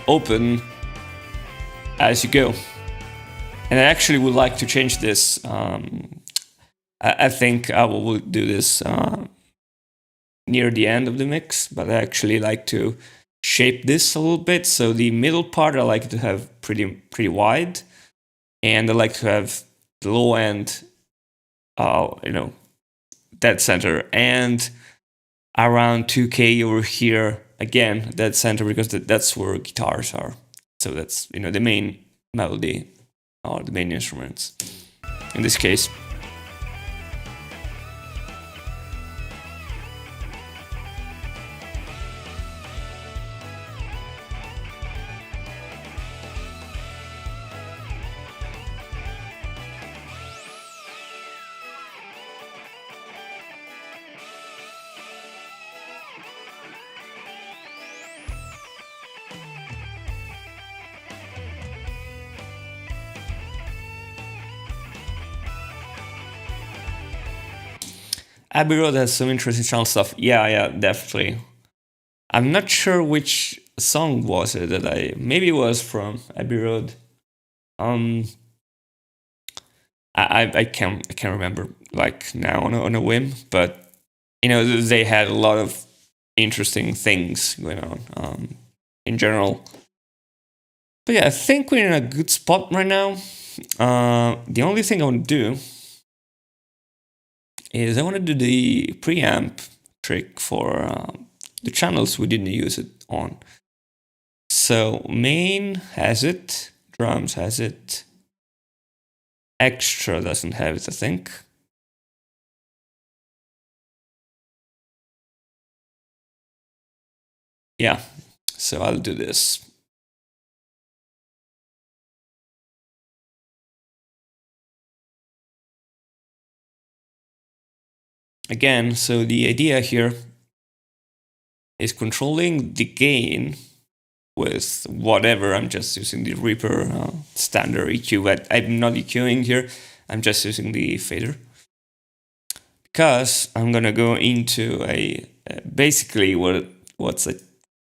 [SPEAKER 1] open as you go. And I actually would like to change this. I think I will do this near the end of the mix, but I actually like to shape this a little bit. So the middle part I like to have pretty wide, and I like to have the low end, dead center, and around 2K over here again, dead center, because that's where guitars are. So that's the main melody or the main instruments in this case. Abbey Road has some interesting channel stuff. Yeah, definitely. I'm not sure which song was it that maybe it was from Abbey Road. Um, I can't remember like now on a whim, but they had a lot of interesting things going on in general. But yeah, I think we're in a good spot right now. The only thing I want to do is I want to do the preamp trick for the channels we didn't use it on. So main has it, drums has it, extra doesn't have it, I think. Yeah, so I'll do this. Again, so the idea here is controlling the gain with whatever. I'm just using the Reaper standard EQ, but I'm not EQing here. I'm just using the fader. Because I'm gonna go into basically what's a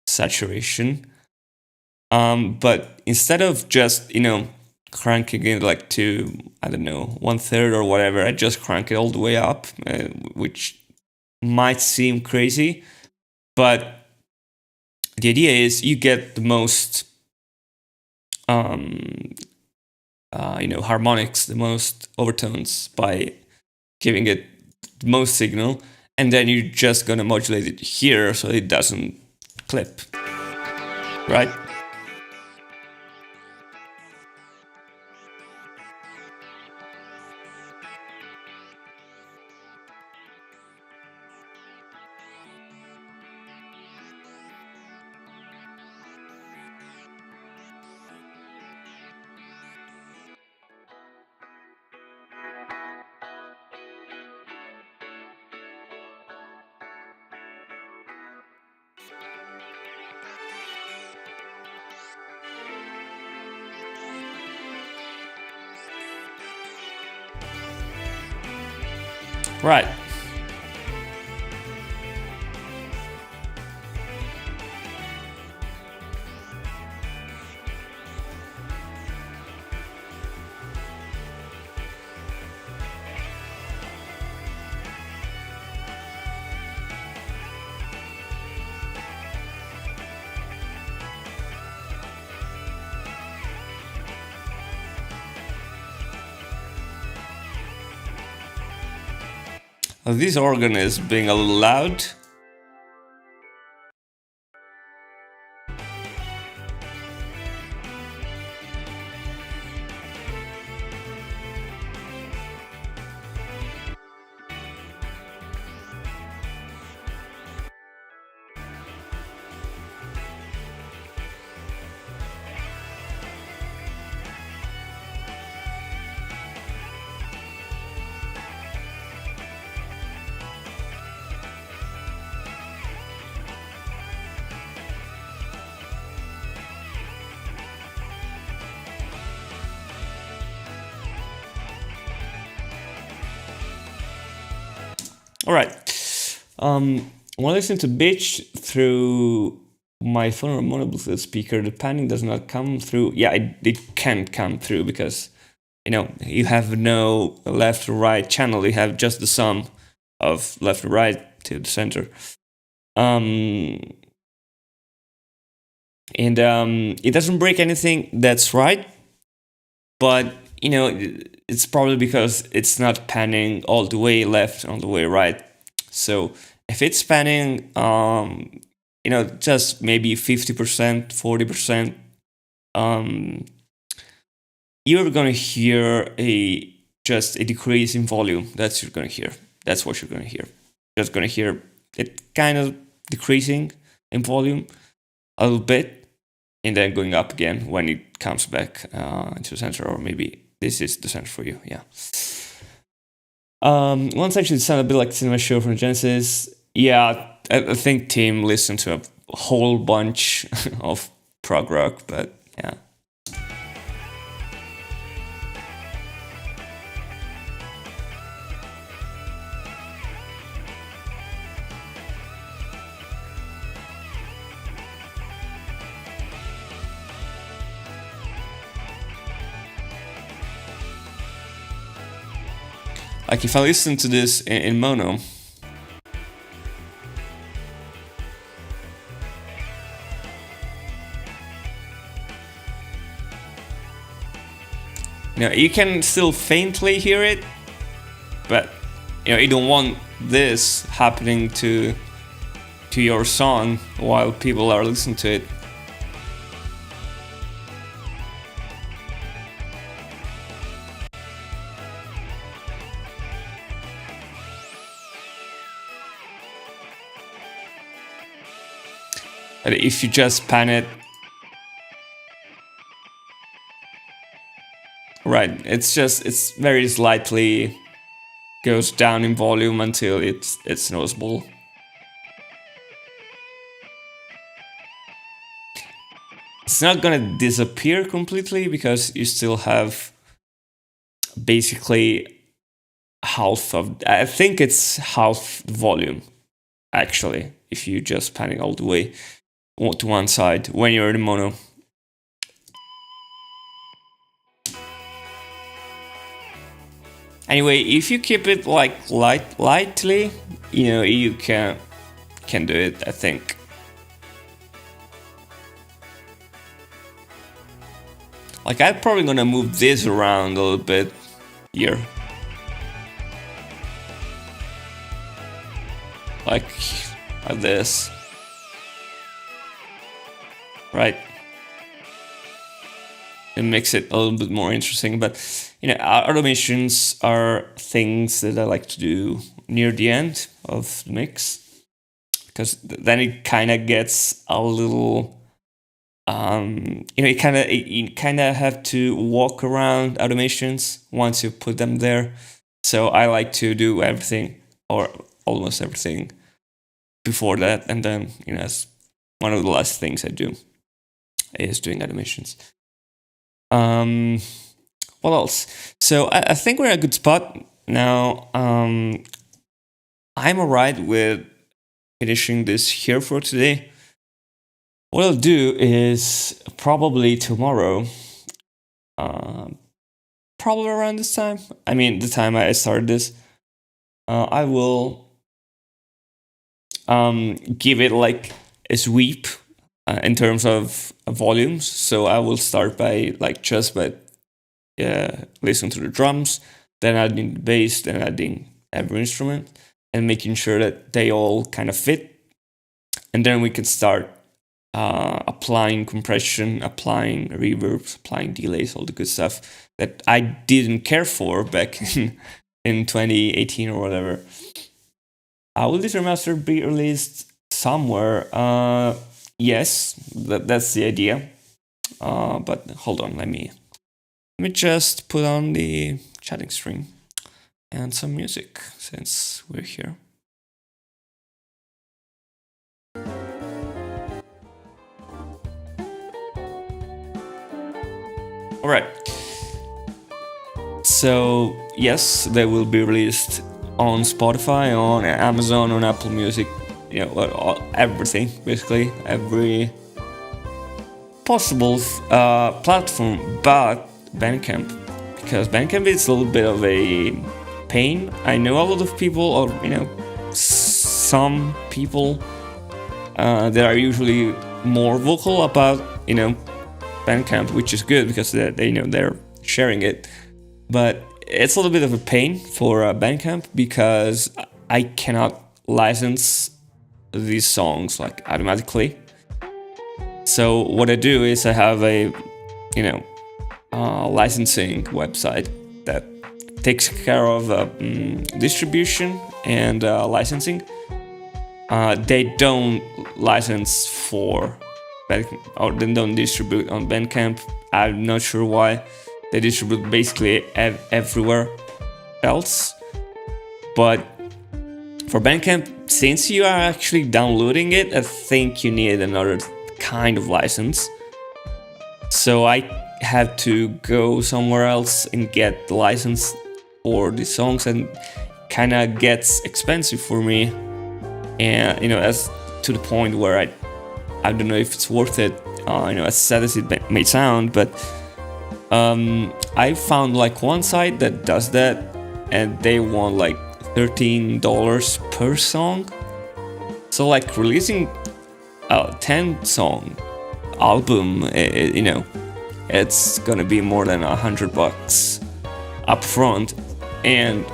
[SPEAKER 1] saturation. But instead of just, cranking it like to, I don't know, 1/3 or whatever, I just crank it all the way up, which might seem crazy, but the idea is you get the most, harmonics, the most overtones by giving it the most signal, and then you're just gonna modulate it here so it doesn't clip, right? Right. This organ is being a little loud. All right. When I listen to Bitch through my phone or mono Bluetooth speaker, the panning does not come through. Yeah, it can't come through because, you have no left or right channel. You have just the sum of left or right to the center. And it doesn't break anything, that's right. But, it's probably because it's not panning all the way left and all the way right. So if it's panning, just maybe 50%, 40%, you're gonna hear just a decrease in volume. That's what you're gonna hear. Just gonna hear it kind of decreasing in volume a little bit, and then going up again when it comes back into the center, or maybe this is the center for you. Yeah. One section sounded a bit like Cinema Show from Genesis. Yeah, I think Tim listened to a whole bunch of prog rock, but yeah. Like if I listen to this in mono, you can still faintly hear it, but you don't want this happening to your song while people are listening to it. But if you just pan it, right, it's very slightly goes down in volume until it's noticeable. It's not gonna disappear completely because you still have basically half of, I think it's half volume actually, if you just pan it all the way to one side when you're in mono. Anyway, if you keep it like lightly, you can do it, I think. Like I'm probably gonna move this around a little bit here. Like this. Right. It makes it a little bit more interesting, but automations are things that I like to do near the end of the mix, because then it kind of gets a little you kind of have to walk around automations once you put them there. So I like to do everything, or almost everything, before that, and then it's one of the last things I do is doing animations. What else? So I think we're in a good spot now. I'm alright with finishing this here for today. What I'll do is probably tomorrow, probably around this time, I mean the time I started this, I will give it like a sweep in terms of volumes. So I will start by listening to the drums, then adding the bass, then adding every instrument, and making sure that they all kind of fit. And then we can start applying compression, applying reverbs, applying delays, all the good stuff that I didn't care for back in 2018 or whatever. Will this remaster be released somewhere? Yes, that's the idea. But hold on, let me just put on the chatting stream and some music since we're here. All right. So yes, they will be released on Spotify, on Amazon, on Apple Music, everything, basically every possible platform, but Bandcamp, because Bandcamp is a little bit of a pain. I know a lot of people, or some people that are usually more vocal about Bandcamp, which is good because they're sharing it. But it's a little bit of a pain for Bandcamp because I cannot license these songs like automatically. So what I do is I have a licensing website that takes care of distribution and licensing. They don't license for Bandcamp, or they don't distribute on Bandcamp. I'm not sure why. They distribute basically everywhere else. But for Bandcamp, since you are actually downloading it, I think you need another kind of license. So I had to go somewhere else and get the license for the songs, and kind of gets expensive for me. And as to the point where I don't know if it's worth it. As sad as it may sound, but I found like one site that does that, and they want like $13 per song. So like releasing a 10-song album, you know, it's gonna be more than $100 upfront and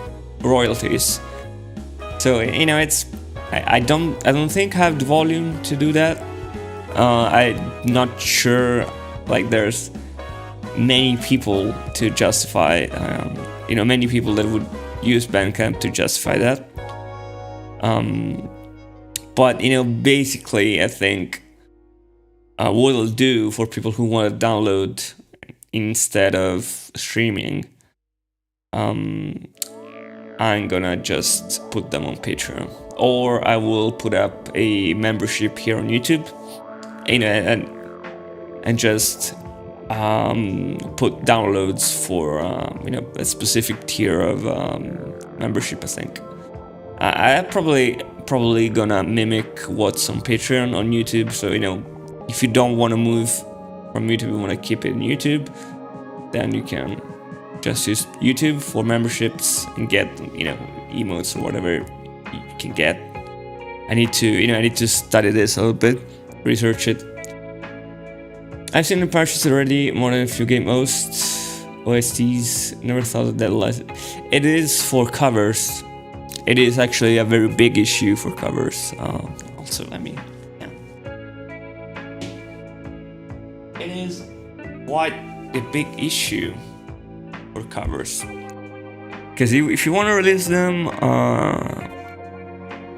[SPEAKER 1] royalties. So you know, it's I don't think I have the volume to do that. I'm not sure like there's many people to justify, you know, many people that would use Bandcamp to justify that. But you know, basically, I think what it'll do for people who want to download instead of streaming, I'm gonna just put them on Patreon, or I will put up a membership here on YouTube, you know, and just put downloads for you know, a specific tier of membership. I think I probably gonna mimic what's on Patreon on YouTube. So you know, if you don't want to move from YouTube, you want to keep it in YouTube, then you can just use YouTube for memberships and get, you know, emotes or whatever you can get. I need to study this a little bit, research it. I've seen the patches already, more than a few game OSTs. Never thought that it is for covers. It is actually a very big issue for covers. Also, I mean, yeah, it is quite a big issue for covers. Because if you want to release them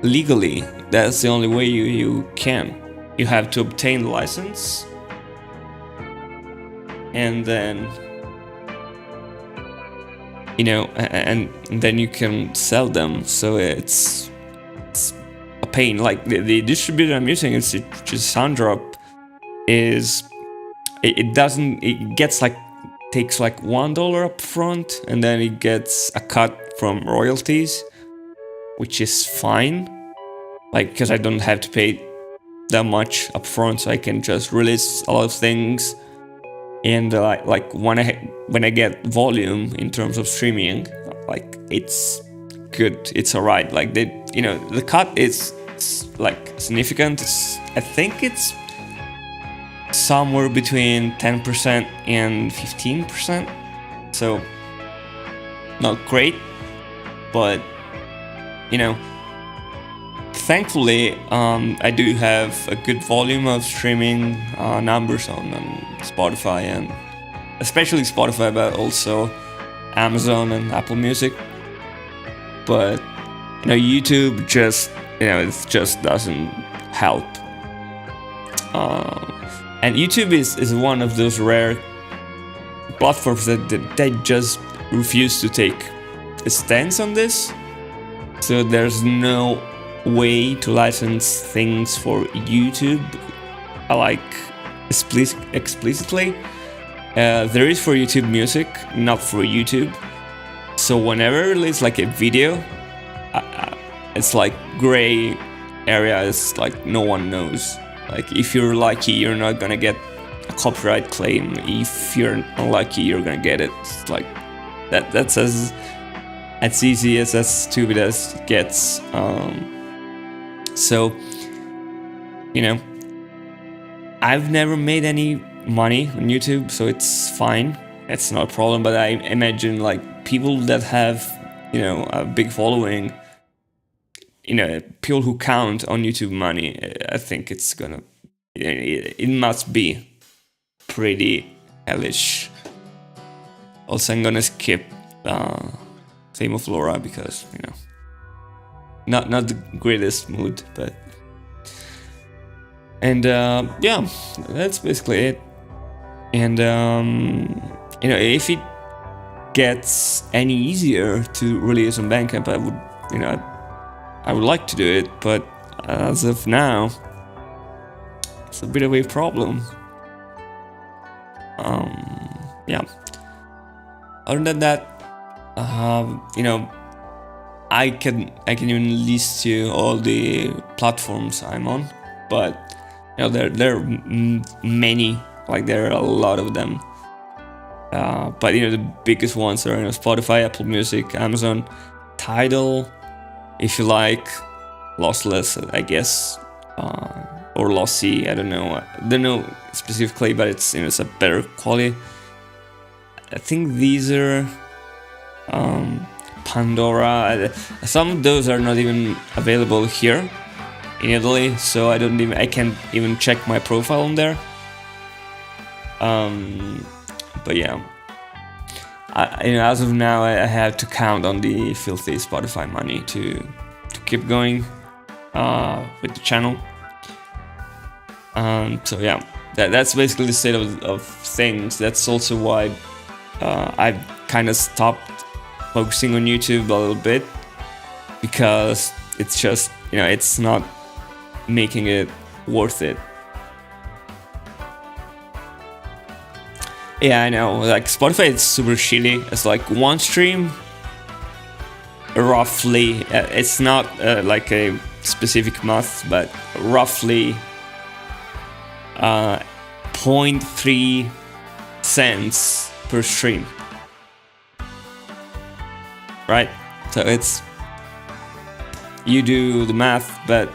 [SPEAKER 1] legally, that's the only way you can. You have to obtain the license, and then, you know, and then you can sell them. So it's a pain. Like the distributor I'm using, it's just Soundrop, is it gets like, takes like $1 up front, and then it gets a cut from royalties, which is fine, like, because I don't have to pay that much up front, so I can just release a lot of things. And like when I get volume in terms of streaming, like, it's good, it's alright. Like, you know, the cut is like significant. I think it's somewhere between 10% and 15%, so not great, but you know, thankfully I do have a good volume of streaming numbers on Spotify, and especially Spotify, but also Amazon and Apple Music. But you know, YouTube just, you know, it just doesn't help. And YouTube is one of those rare platforms that they just refuse to take a stance on this. So there's no way to license things for YouTube, like explicitly. There is for YouTube Music, not for YouTube. So whenever I release like a video, it's like gray area. It's like no one knows. Like, if you're lucky, you're not gonna get a copyright claim. If you're unlucky, you're gonna get it. It's like that's as easy, as stupid as it gets. So, you know, I've never made any money on YouTube, so it's fine. It's not a problem. But I imagine like people that have, you know, a big following, you know, people who count on YouTube money, I think it's gonna, it must be pretty hellish. Also, I'm gonna skip Theme of Flora because, you know, not the greatest mood, but, and yeah, that's basically it. And you know, if it gets any easier to release on Bandcamp, I would, you know, I would like to do it, but as of now, it's a bit of a problem. Yeah. Other than that, you know, I can even list you all the platforms I'm on, but you know, there are many, like there are a lot of them. But the biggest ones are Spotify, Apple Music, Amazon, Tidal, if you like, lossless, I guess, or lossy. I don't know specifically, but it's a better quality. I think these are Pandora. Some of those are not even available here in Italy, so I can't even check my profile on there. But yeah, as of now, I have to count on the filthy Spotify money to keep going with the channel. So yeah, that's basically the state of things. That's also why I've kind of stopped focusing on YouTube a little bit, because it's just it's not making it worth it. Yeah, I know, like Spotify is super shitty. It's like one stream roughly, it's not like a specific month, but roughly 0.3 cents per stream, right? So it's, you do the math, but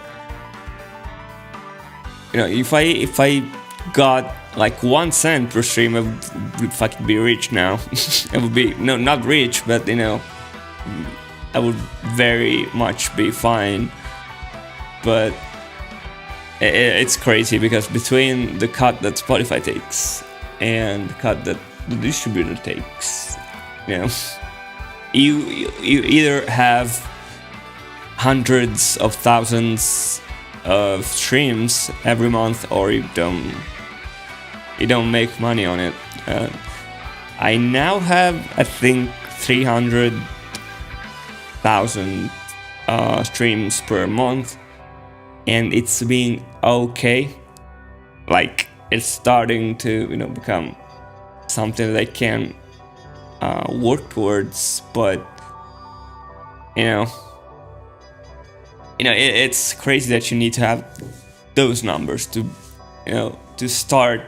[SPEAKER 1] if I got like 1 cent per stream, I would fucking be rich now. I would be, no, not rich, but I would very much be fine. But it's crazy, because between the cut that Spotify takes and the cut that the distributor takes, you either have hundreds of thousands of streams every month, or you don't make money on it. I now have, I think, 300,000 streams per month, and it's being okay. Like, it's starting to become something that I can work towards, but it's crazy that you need to have those numbers to start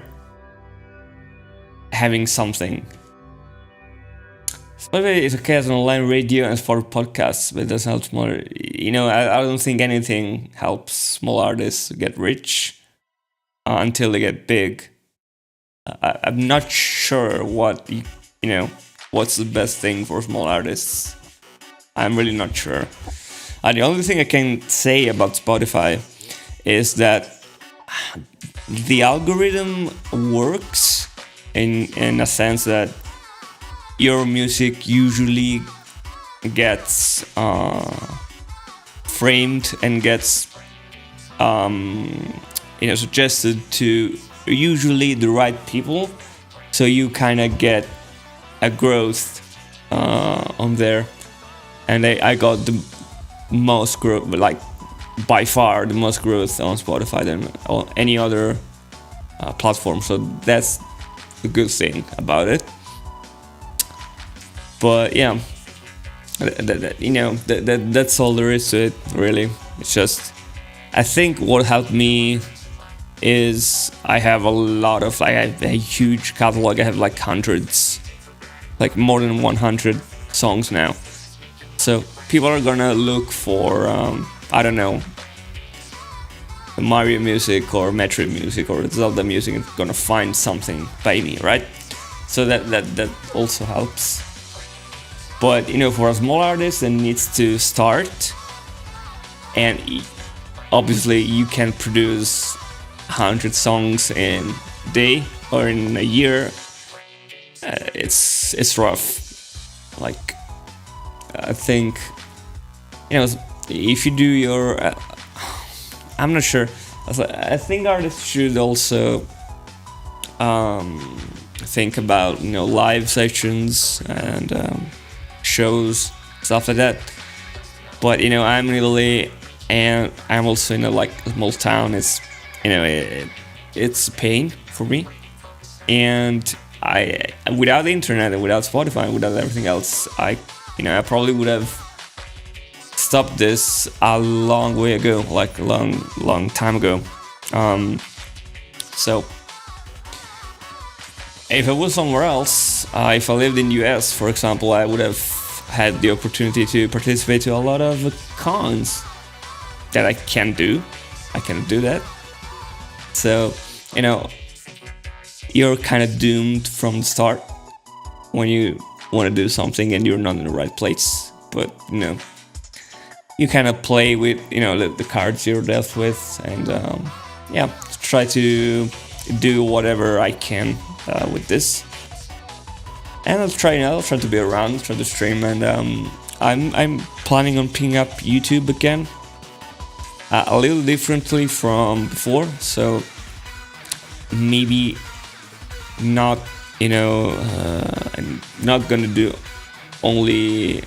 [SPEAKER 1] having something. Spotify is okay as an online radio and for podcasts, but it doesn't help smaller. I don't think anything helps small artists get rich until they get big. I'm not sure what's the best thing for small artists. I'm really not sure. The only thing I can say about Spotify is that the algorithm works in a sense that your music usually gets framed and gets suggested to usually the right people, so you kind of get a growth on there. And I got the most growth, like by far the most growth on Spotify than on any other platform, so that's the good thing about it. But yeah, that's all there is to it, really. It's just, I think what helped me is I have I have a huge catalog. I have like hundreds, like more than 100 songs now. So people are gonna look for I don't know, Mario music or Metroid music or Zelda music, and gonna find something by me, right? So that also helps. But for a small artist that needs to start, and obviously you can produce 100 songs in a day or in a year, it's rough. Like, I think if you do your I'm not sure. I think artists should also think about live sessions and shows, stuff like that. But I'm in Italy, and I'm also in a small town. It's it's a pain for me, and I, without the internet and without Spotify and without everything else, I probably would have stopped this a long way ago, like a long time ago. So If I was somewhere else, if I lived in US, for example, I would have had the opportunity to participate to a lot of cons that I can't do. I can't do that. So, you know, you're kind of doomed from the start when you want to do something and you're not in the right place. But, you know, you kind of play with, you know, the cards you're dealt with, and yeah, try to do whatever I can with this. And I'll try to be around, try to stream, and I'm planning on picking up YouTube again, a little differently from before. So maybe not, you know, I'm not gonna do only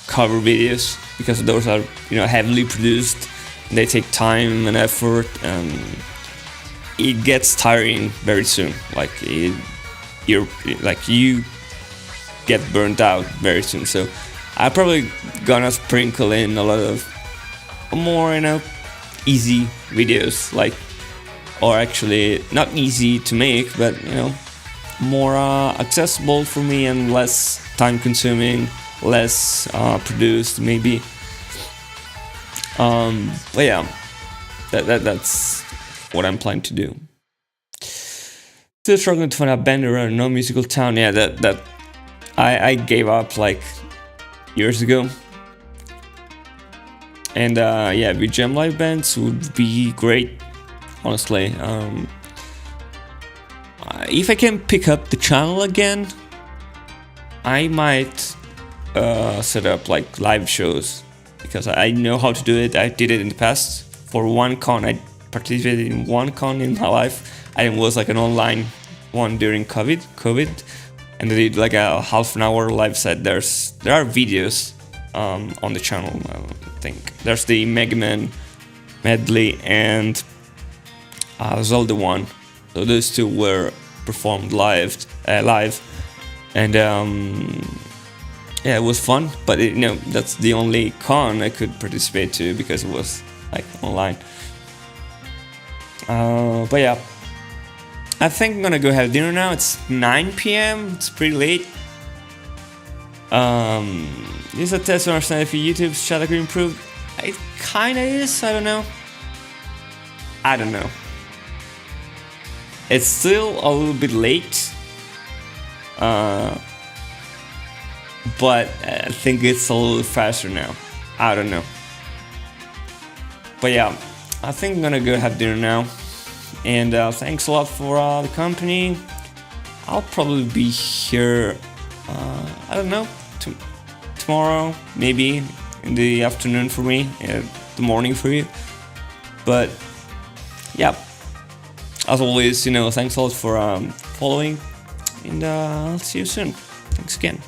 [SPEAKER 1] cover videos, because those are, you know, heavily produced. They take time and effort, and it gets tiring very soon. Like you get burnt out very soon. So I'm probably gonna sprinkle in a lot of more, you know, easy videos, like, or actually not easy to make, but, you know, more accessible for me and less time consuming, less produced maybe. But yeah, that's what I'm planning to do. Still struggling to find a band around no musical town. Yeah, that I gave up like years ago. And yeah, VGM live bands would be great, honestly. If I can pick up the channel again, I might set up like live shows, because I know how to do it. I did it in the past for one con. I participated in one con in my life, and it was like an online one during COVID, and I did like a half an hour live set. There are videos on the channel. I think there's the Mega Man medley and Zelda one. So those two were performed live, and yeah, it was fun. But you know, that's the only con I could participate to, because it was like online. But yeah, I think I'm gonna go have dinner now. It's 9 p.m. It's pretty late. Is a test to understand if your YouTube's shadow could improve. It kinda is. I don't know. It's still a little bit late. But I think it's a little faster now. I don't know. But yeah, I think I'm gonna go have dinner now. And thanks a lot for the company. I'll probably be here, I don't know, tomorrow, maybe in the afternoon for me, the morning for you. But yeah, as always, you know, thanks a lot for following, and I'll see you soon. Thanks again.